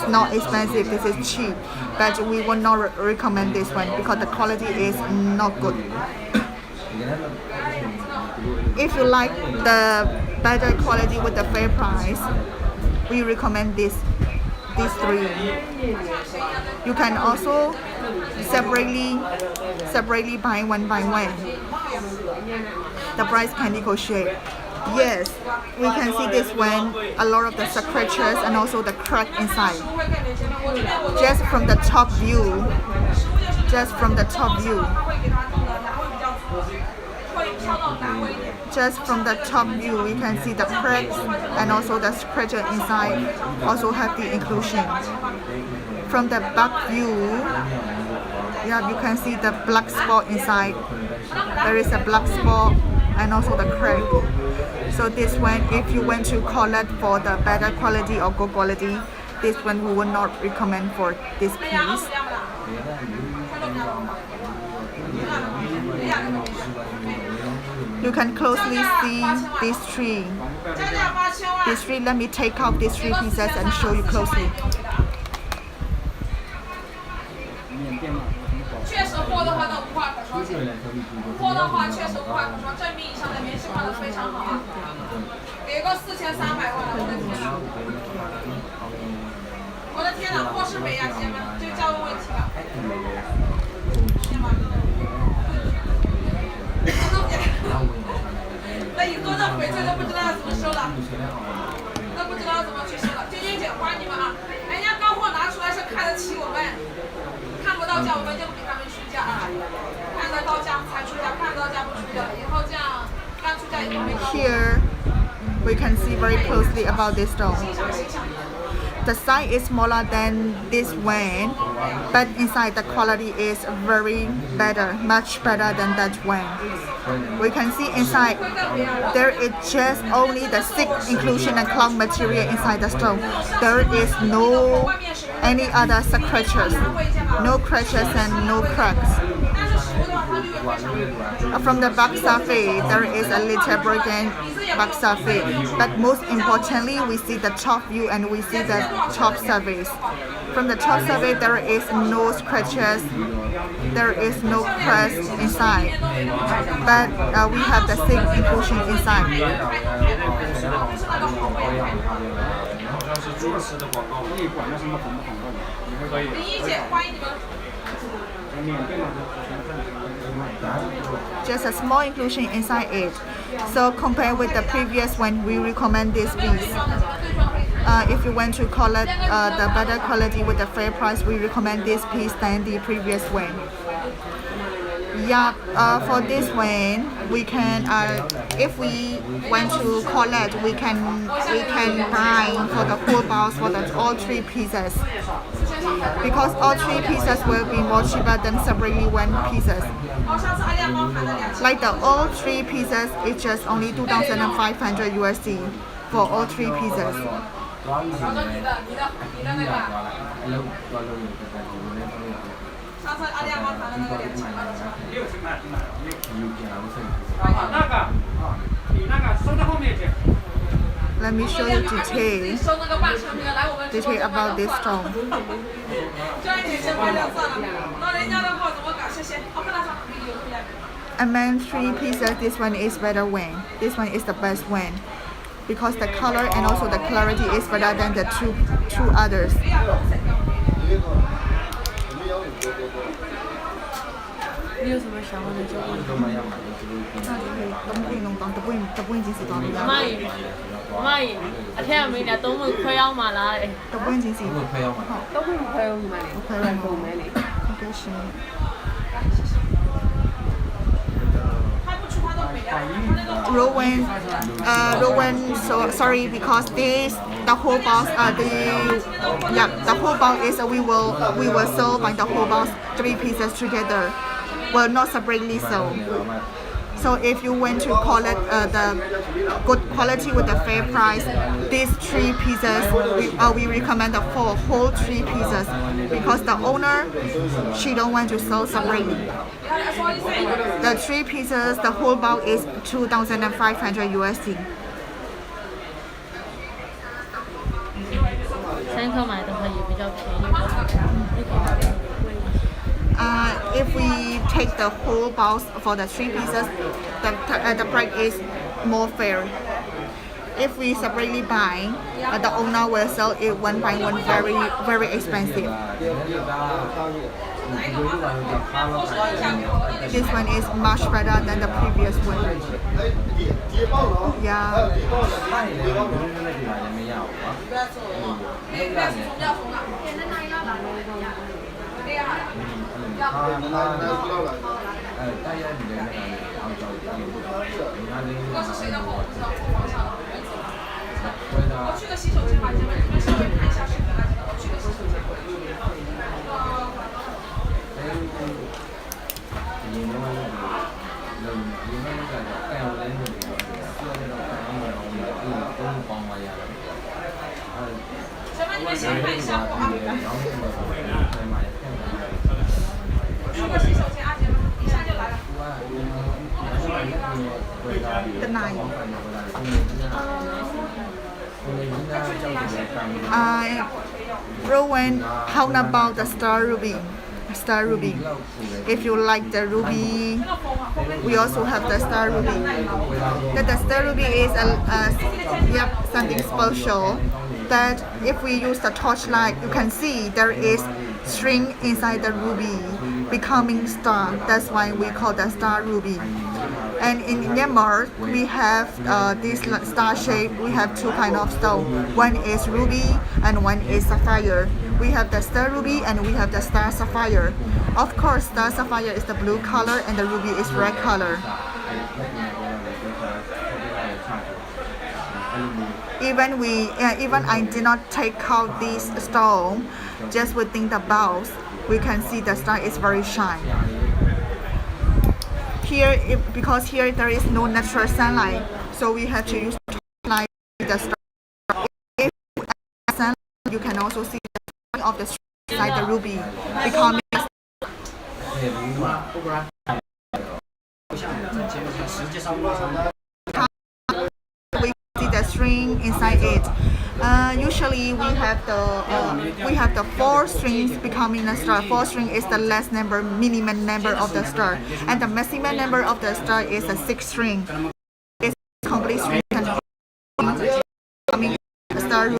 not expensive, this is cheap, but we will not recommend this one because the quality is not good. If you like the better quality with the fair price, we recommend these three. You can also separately buy one by one. The price can negotiate. Yes, we can see this one, a lot of the scratches and also the crack inside. Just from the top view, we can see the cracks and also the scratches inside also have the inclusion. From the back view, yeah, you can see the black spot inside. There is a black spot and also the crack. So this one, if you want to collect for the better quality or good quality, this one we would not recommend for this piece. You can closely see these three. Let me take out these three pieces and show you closely. 确实货的话，那无话可说。货的话确实无话可说，正面以上的棉质换的非常好啊，给个4300万了，我的天哪！我的天哪，货是美呀，姐妹们，这个价位问题了。那一多的翡翠都不知道要怎么收了，都不知道怎么去收了。娟娟姐，欢迎你们啊！人家高货拿出来是看得起我们，看不到价我们就不给他们出价啊，看得到价才出价，看不到价不出价。以后这样刚出价以后没高。Here we can see very closely about this stone. The size is smaller than this one, but inside the quality is very better, much better than that one. We can see inside there is just only the thick inclusion and cloud material inside the stone. There is no any other scratches, no scratches and no cracks. From the back surface, there is a little broken back surface, but most importantly, we see the top view and we see the top surface. From the top surface, there is no scratches, there is no cracks inside, but we have the thick inclusion inside. 林一姐，欢迎你们。Just a small inclusion inside it. So compared with the previous one, we recommend this piece. If you want to collect the better quality with the fair price, we recommend this piece than the previous one. Yeah, for this one, we can if we want to collect, we can buy for the whole box for all three pieces, because all three pieces will be more cheaper than separately one pieces. Like the all three pieces, it's just only 2,500 USD for all three pieces. Let me show you detail about this stone. Among three pieces, this one is better one. This one is the best one, because the color and also the clarity is better than the two others. 你有什么想问的就问。都不已經是講咗。媽姨，媽姨，我聽入面就都會虧優嘛啦。都不已經是。都會唔虧唔係？虧係做咩嚟？應該是。Rowan, so sorry because the whole box the whole box is we will sell by the whole box three pieces together, well not separately sold. So if you want to collect the good quality with the fair price, these three pieces we recommend the whole three pieces, because the owner, she don't want to sell separately. The three pieces, the whole box is 2,500 USD. 3颗买的话也比较便宜。If we take the whole box for the three pieces, the price is more fair. If we separately buy, the owner will sell it one by one very expensive. This one is much better than the previous one. Yeah. The nine. Rowan, how about the star ruby? Star ruby. If you like the ruby, we also have the star ruby. The star ruby is something special. That if we use the torchlight, you can see there is string inside the ruby becoming star. That's why we call the star ruby. And in Myanmar, we have this star shape. We have two kind of stone. One is ruby and one is sapphire. We have the star ruby and we have the star sapphire. Of course, star sapphire is the blue color and the ruby is red color. Even I did not take out this stone, just within the box, we can see the star is very shiny. Here, because here there is no natural sunlight, so we have to use light the star. If sunlight, you can also see the of the string inside the ruby becoming. We see the string inside it. Usually we have the 4 strings becoming a star. 4 string is the last number, minimum number of the star, and the maximum number of the star is a 6 string. This complete string becoming a star.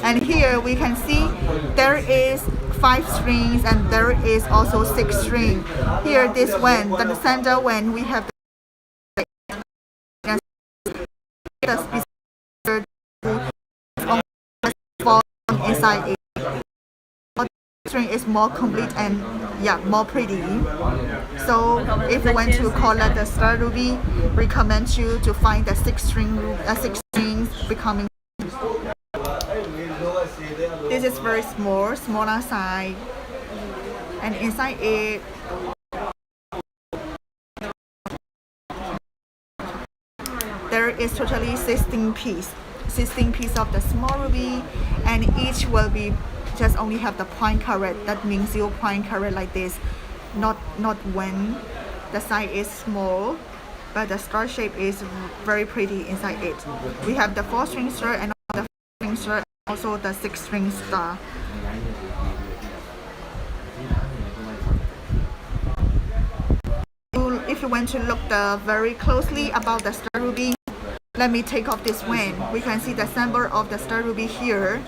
And here we can see there is 5 strings, and there is also 6 string. Here this one, the center one, we have the speaker inside it. The string is more complete and more pretty. So if you want to collect the star ruby, recommend you to find the 6 strings becoming. This is very small, smaller size, and inside it there is totally 16 piece of the small ruby, and each will be just only have the point carat. That means 0 point carat like this, not one. The size is small, but the star shape is very pretty inside it. We have the 4 string star and the 4 string star, and also the 6 string star. If you want to look very closely about the star ruby, let me take off this one. We can see the symbol of the star ruby here.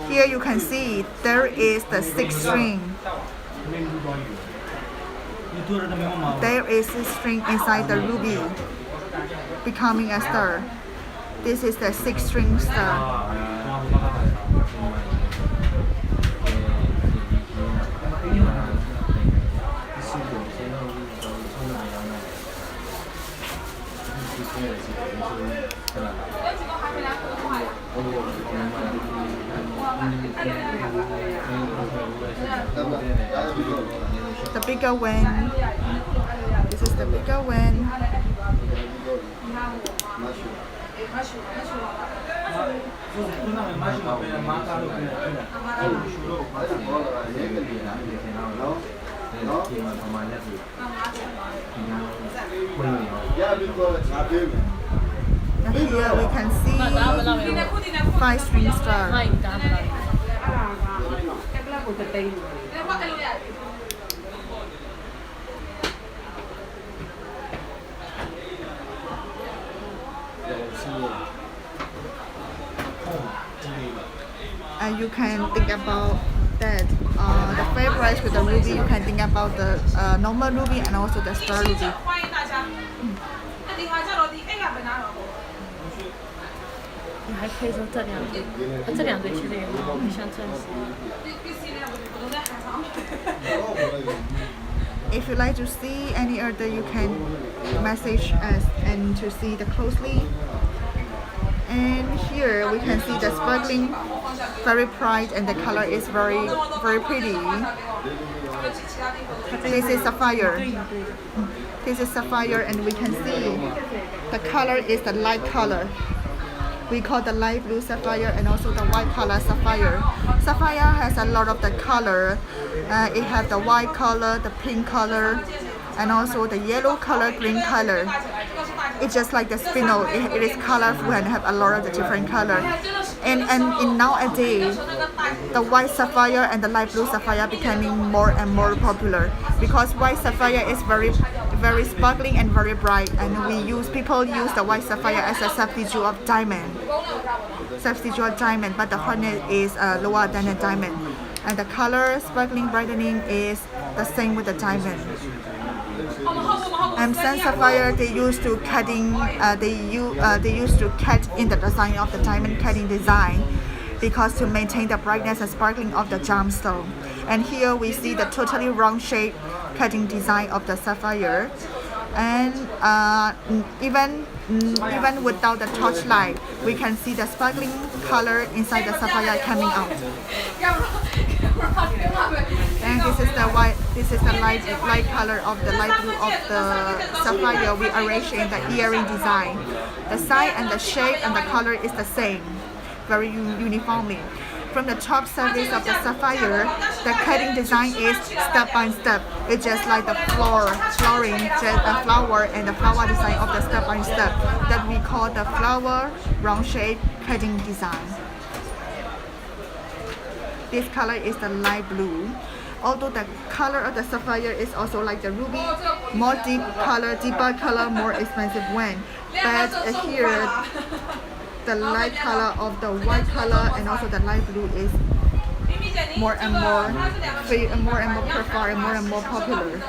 Here you can see there is the 6 string. There is a string inside the ruby, becoming a star. This is the 6 string star. The bigger one. This is the bigger one. Now here we can see 5 string star. And you can think about that the favorite with the ruby, you can think about the normal ruby and also the star ruby. 你还可以说这两对，这两对其实也很好，像钻石。If you like to see any other, you can message us and to see the closely. And here we can see the sparkling, very bright, and the color is very pretty. This is sapphire. This is sapphire, and we can see the color is the light color. We call the light blue sapphire and also the white color sapphire. Sapphire has a lot of the color. It has the white color, the pink color, and also the yellow color, green color. It's just like the spinel. It is colorful and have a lot of the different color. And in nowadays, the white sapphire and the light blue sapphire becoming more and more popular because white sapphire is very sparkling and very bright, and people use the white sapphire as a substitute of diamond. But the hardness is lower than a diamond, and the color sparkling brightening is the same with the diamond. And sun sapphire they used to cut in the design of the diamond cutting design because to maintain the brightness and sparkling of the gemstone. And here we see the totally round shape cutting design of the sapphire, and even without the torchlight, we can see the sparkling color inside the sapphire coming out. And this is the white. This is the light color of the light blue of the sapphire. We arrange in the earring design. The size and the shape and the color is the same, very uniformly. From the top surface of the sapphire, the cutting design is step by step. It's just like the flooring, just a flower and the flower design of the step by step that we call the flower round shape cutting design. This color is the light blue. Although the color of the sapphire is also like the ruby, more deeper color, more expensive one. But here, the light color of the white color and also the light blue is more and more preferred and more and more popular.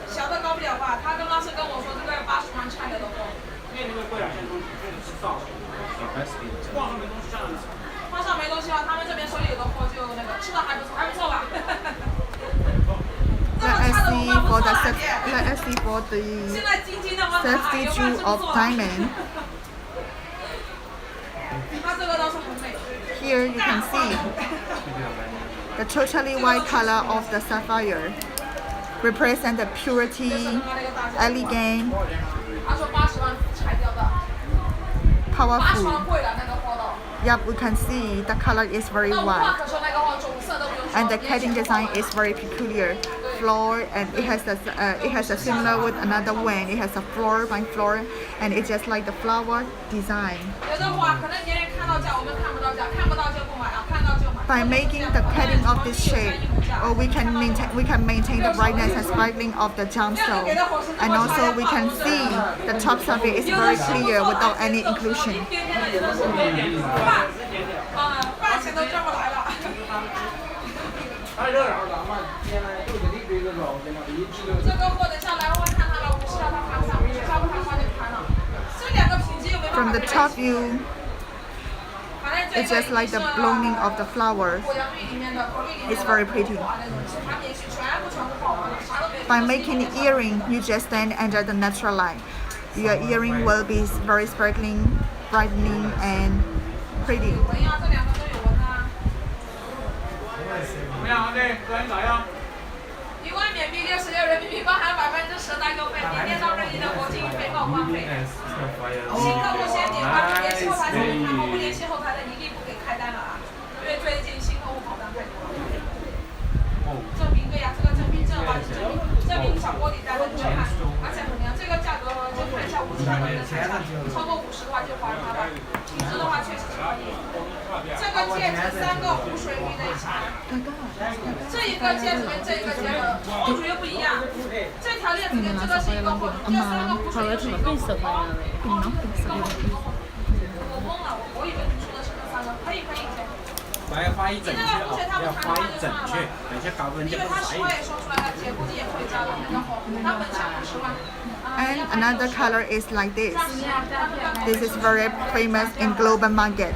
小的高不了吧？他刚刚是跟我说这个80万拆的都够。花上没东西了，他们这边手里有的货就那个吃的还不错吧？Let us see for the safety jewel of diamond. Here you can see the totally white color of the sapphire represent the purity, elegant, powerful. Yep, we can see the color is very white, and the cutting design is very peculiar. Floor, and it has a similar with another one. It has a floor by floor, and it's just like the flower design. By making the cutting of this shape, we can maintain the brightness and sparkling of the gemstone, and also we can see the top surface is very clear without any inclusion. From the top view, it's just like the blooming of the flower. It's very pretty. By making the earring, you just stand under the natural light. Your earring will be very sparkling, brightening, and pretty. 一万缅币66人民币，包含10%代购费，缅甸到任意的国际运费报关费。新客户先点关注联系后台才能看，不联系后台的一律不给开单了啊！因为最近新客户跑单太多了。证明对呀，这个证明正吧，证明小锅底带的震撼，而且很亮。这个价格就看一下50的能看一下，超过50的话就划它吧。品质的话确实是可以。这个戒指3个湖水绿内墙，这一个戒指跟这一个戒指货主又不一样。这条链子跟这个是一个货主，这3个湖水绿是一个货主。我懵了，我以为你说的是这3个，可以。要发一整圈啊，要发一整圈，等一下搞不成就不10万也说出来了，姐估计也会交的那个货，他本想50万。And another color is like this. This is very famous in global market.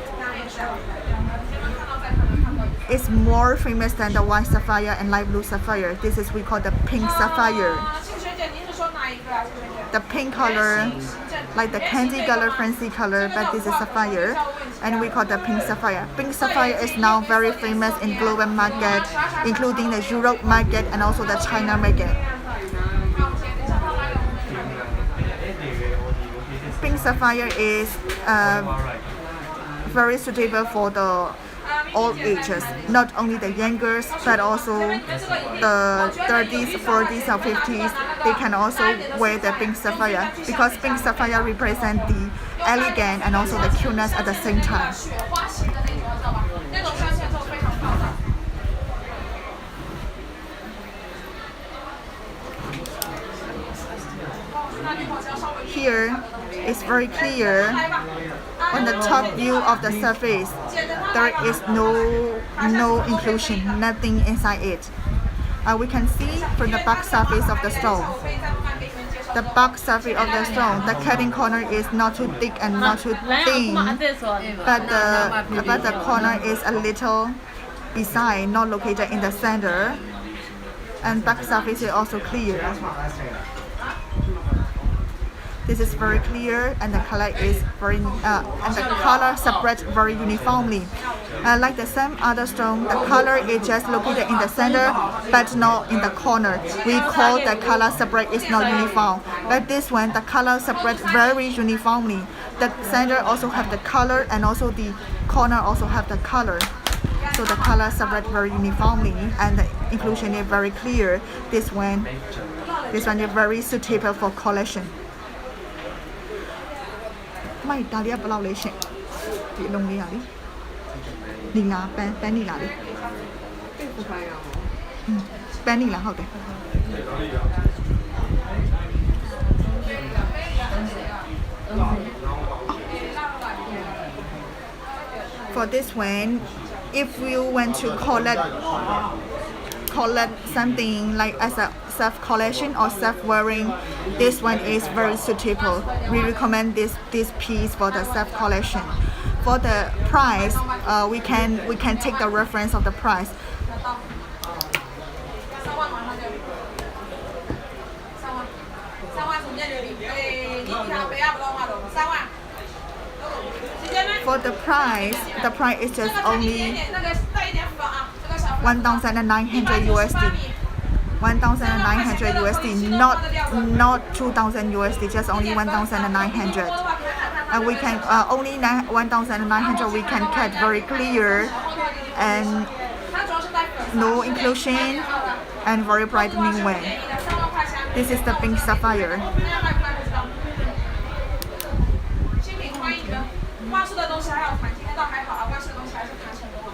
It's more famous than the white sapphire and light blue sapphire. This is we call the pink sapphire. The pink color, like the candy color, fancy color, but this is sapphire, and we call the pink sapphire. Pink sapphire is now very famous in global market, including the Europe market and also the China market. Pink sapphire is very suitable for the all ages, not only the youngers, but also the 30s, 40s, or 50s. They can also wear the pink sapphire because pink sapphire represents the elegance and also the cuteness at the same time. Here, it's very clear. On the top view of the surface, there is no inclusion, nothing inside it. We can see from the back surface of the stone. The back surface of the stone, the cutting corner is not too thick and not too thin, but the corner is a little beside, not located in the center. And back surface is also clear. This is very clear, and the color is very and the color separates very uniformly. Like the same other stone, the color is just located in the center, but not in the corner. We call the color separate is not uniform. But this one, the color separates very uniformly. The center also have the color, and also the corner also have the color. So the color separate very uniformly, and the inclusion is very clear. This one is very suitable for collection. ไม่ตาเรียบเราเลยเช็คตีลงนี้อ่ะดิ尼拉班尼拉的，班尼拉好的。For this one, if you want to collect something like as a self collection or self wearing, this one is very suitable. We recommend this piece for the self collection. For the price, we can take the reference of the price. For the price is just only 1,900 USD. 1,900 USD, not 2,000 USD, just only 1,900. And we can only 1,900 we can cut very clear and no inclusion and very brightening way. This is the pink sapphire. 外出的东西还要谈，今天倒还好啊，外出的东西还是谈成功了。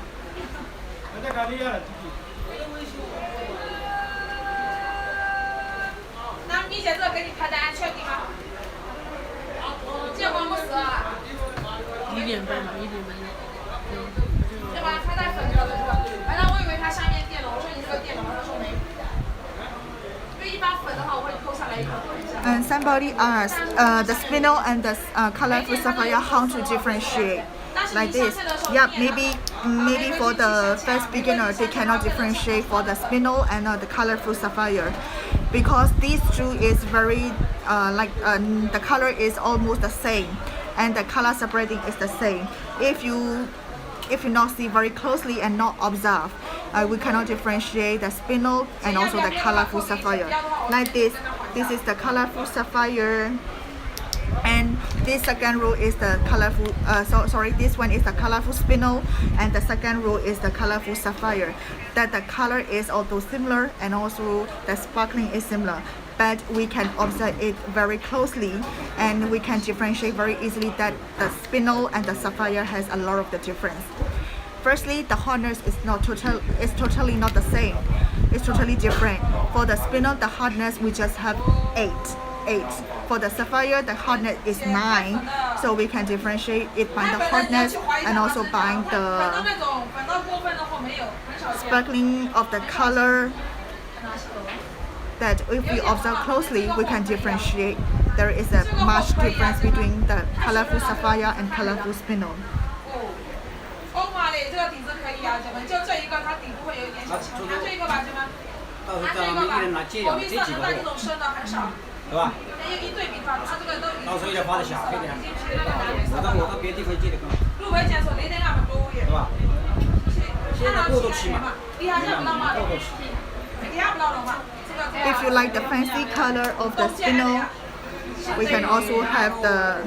那米姐这个给你开单，确定吗？结果不是啊。1点半嘛，1点半。对吧？他带粉的，对吧？反正我以为他下面电了，我说你这个电了吗？他说没。因为一般粉的话，我会抠下来一口。And somebody asked the spinel and the colorful sapphire how to differentiate like this. Yeah, maybe for the first beginner they cannot differentiate for the spinel and the colorful sapphire because these two is very the color is almost the same and the color separating is the same. If you not see very closely and not observe, we cannot differentiate the spinel and also the colorful sapphire. Like this is the colorful sapphire, and this second row is the colorful. This one is the colorful spinel, and the second row is the colorful sapphire. That the color is also similar, and also the sparkling is similar. But we can observe it very closely, and we can differentiate very easily that the spinel and the sapphire has a lot of the difference. Firstly, the hardness is totally not the same. It's totally different. For the spinel, the hardness we just have 8. For the sapphire, the hardness is 9. So we can differentiate it by the hardness and also by the sparkling of the color. That if we observe closely, we can differentiate. There is a much difference between the colorful sapphire and colorful spinel. 欧玛嘞，这个底子可以啊，姐们，就这一个，它底部会有一点小强，拿这一个吧，姐们，拿这一个吧，火绿色能带这种深的很少，对吧？一对比它，它这个都已经到时候要发的小一点，我到别地方借的更。入围检索那天俺们多耶，对吧？现在过渡期嘛，底下见不到吗？底下不到了吗？ If you like the fancy color of the spinel, we can also have the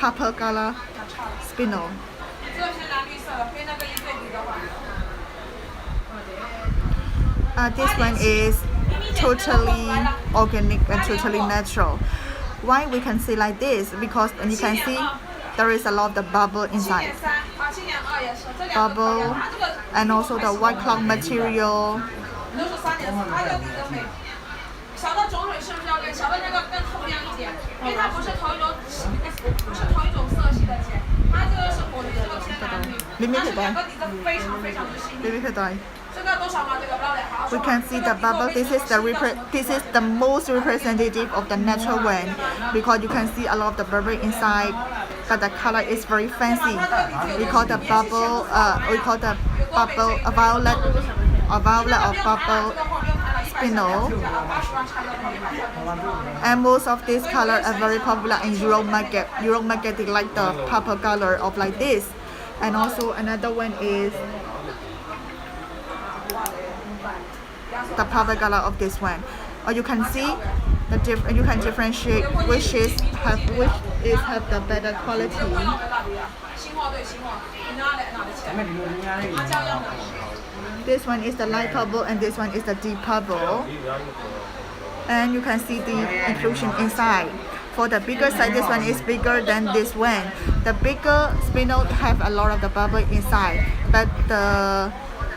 purple color spinel. This one is totally organic and totally natural. Why we can see like this? Because you can see there is a lot of the bubble inside. Bubble and also the white cloud material. 都是3.4，它这个底子美。小的种水是不是要小的那个更透亮一点？因为它不是同一种色系的姐，它这个是火绿，这个偏蓝绿，但是两个底子非常非常之细腻。这个多少吗？这个不要脸。We can see the bubble. This is the most representative of the natural one because you can see a lot of the bubble inside, but the color is very fancy. We call the bubble a violet or purple spinel, and most of these colors are very popular in Europe market. Europe market they like the purple color of like this, and also another one is the purple color of this one. Or you can see the you can differentiate which have the better quality. This one is the light purple and this one is the deep purple. And you can see the inclusion inside. For the bigger size, this one is bigger than this one. The bigger spindle have a lot of the bubble inside, but the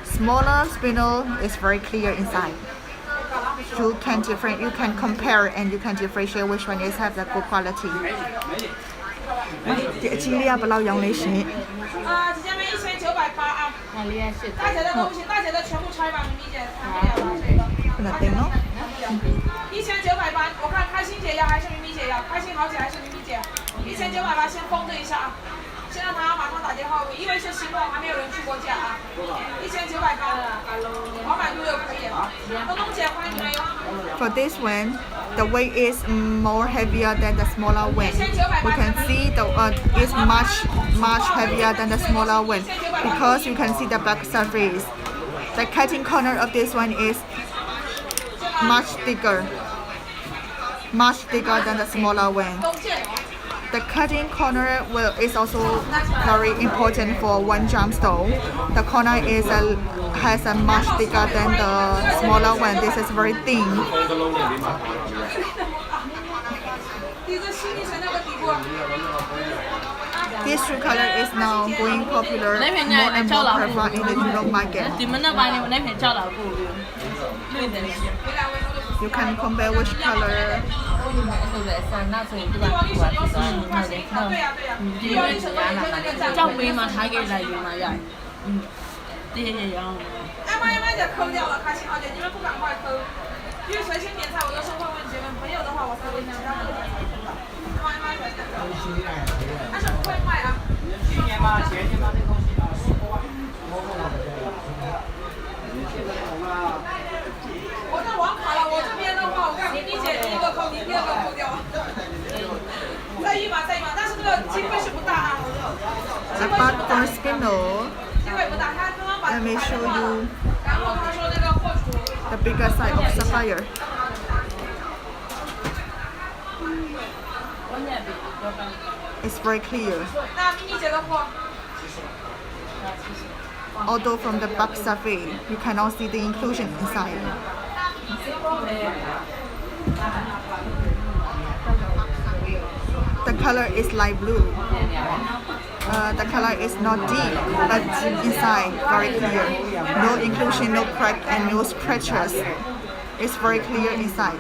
smaller spindle is very clear inside. You can compare and you can differentiate which one is have the good quality. 今天不老杨的是。啊，姐姐们1980啊。大姐的都不行，大姐的全部拆吧，咪咪姐，不能定哦。1980，我看开心姐要还是咪咪姐要？开心好姐还是咪咪姐？1980先封着一下啊，先让他马上打电话，因为是新货，还没有人去过价啊。1980，好买6可以。东东姐欢迎你们哟。For this one, the weight is more heavier than the smaller one. You can see the is much heavier than the smaller one because you can see the back surface. The cutting corner of this one is much thicker than the smaller one. The cutting corner is also very important for one gemstone. The corner has a much thicker than the smaller one. This is very thin. This true color is now going popular more and more prevalent in the Europe market. You can compare which color. 照片嘛，睇嘅例如嘛又係，啲嘢有。慢姐抠掉了，开心好姐，你们不赶快抠，因为随心点菜我都是会问姐们，没有的话我才会讲，但是不会卖啊。去年吧，前年吧，这东西啊，10多万。我这网卡了，我这边的话，我看咪咪姐第一个扣，你第二个扣掉。再一把，但是这个机会是不大啊。Apart from spindle, 机会不大，他刚刚把。let me show you 然后他说那个货主。the bigger side of Sapphire. It's very clear. 那咪咪姐的货。Although from the back surface, you cannot see the inclusion inside. The color is light blue. The color is not deep, but inside very clear. No inclusion, no crack, and no scratches. It's very clear inside.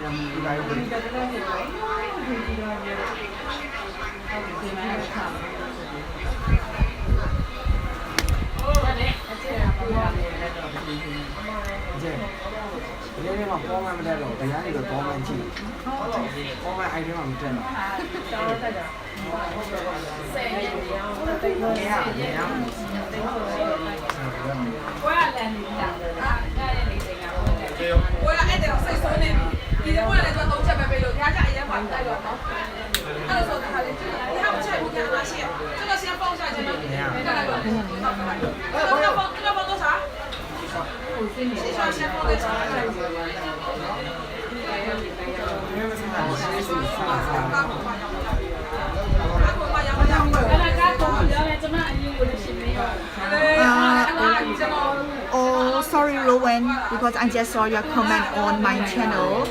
Oh, sorry, Rowan, because I just saw your comment on my channel.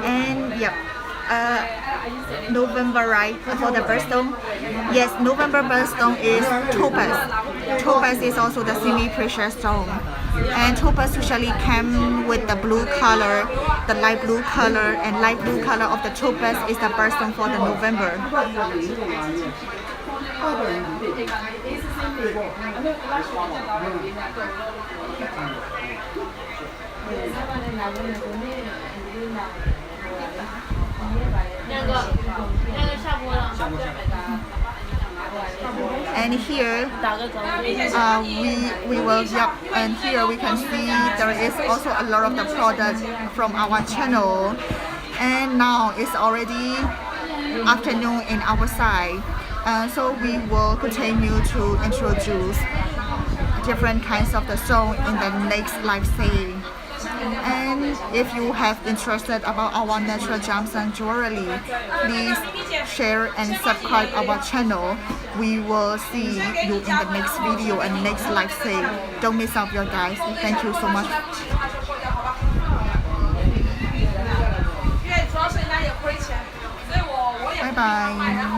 And yep, November, right? For the birthstone? Yes, November birthstone is topaz. Topaz is also the semi-precious stone. And topaz usually come with the blue color, the light blue color, and light blue color of the topaz is the birthstone for the November. And here, we will and here we can see there is also a lot of the products from our channel. And now it's already afternoon in our side, so we will continue to introduce different kinds of the stone in the next live sale. And if you have interested about our natural gems and jewelry, please share and subscribe our channel. We will see you in the next video and next live sale. Don't miss out, your guys. Thank you so much. Bye bye. bye.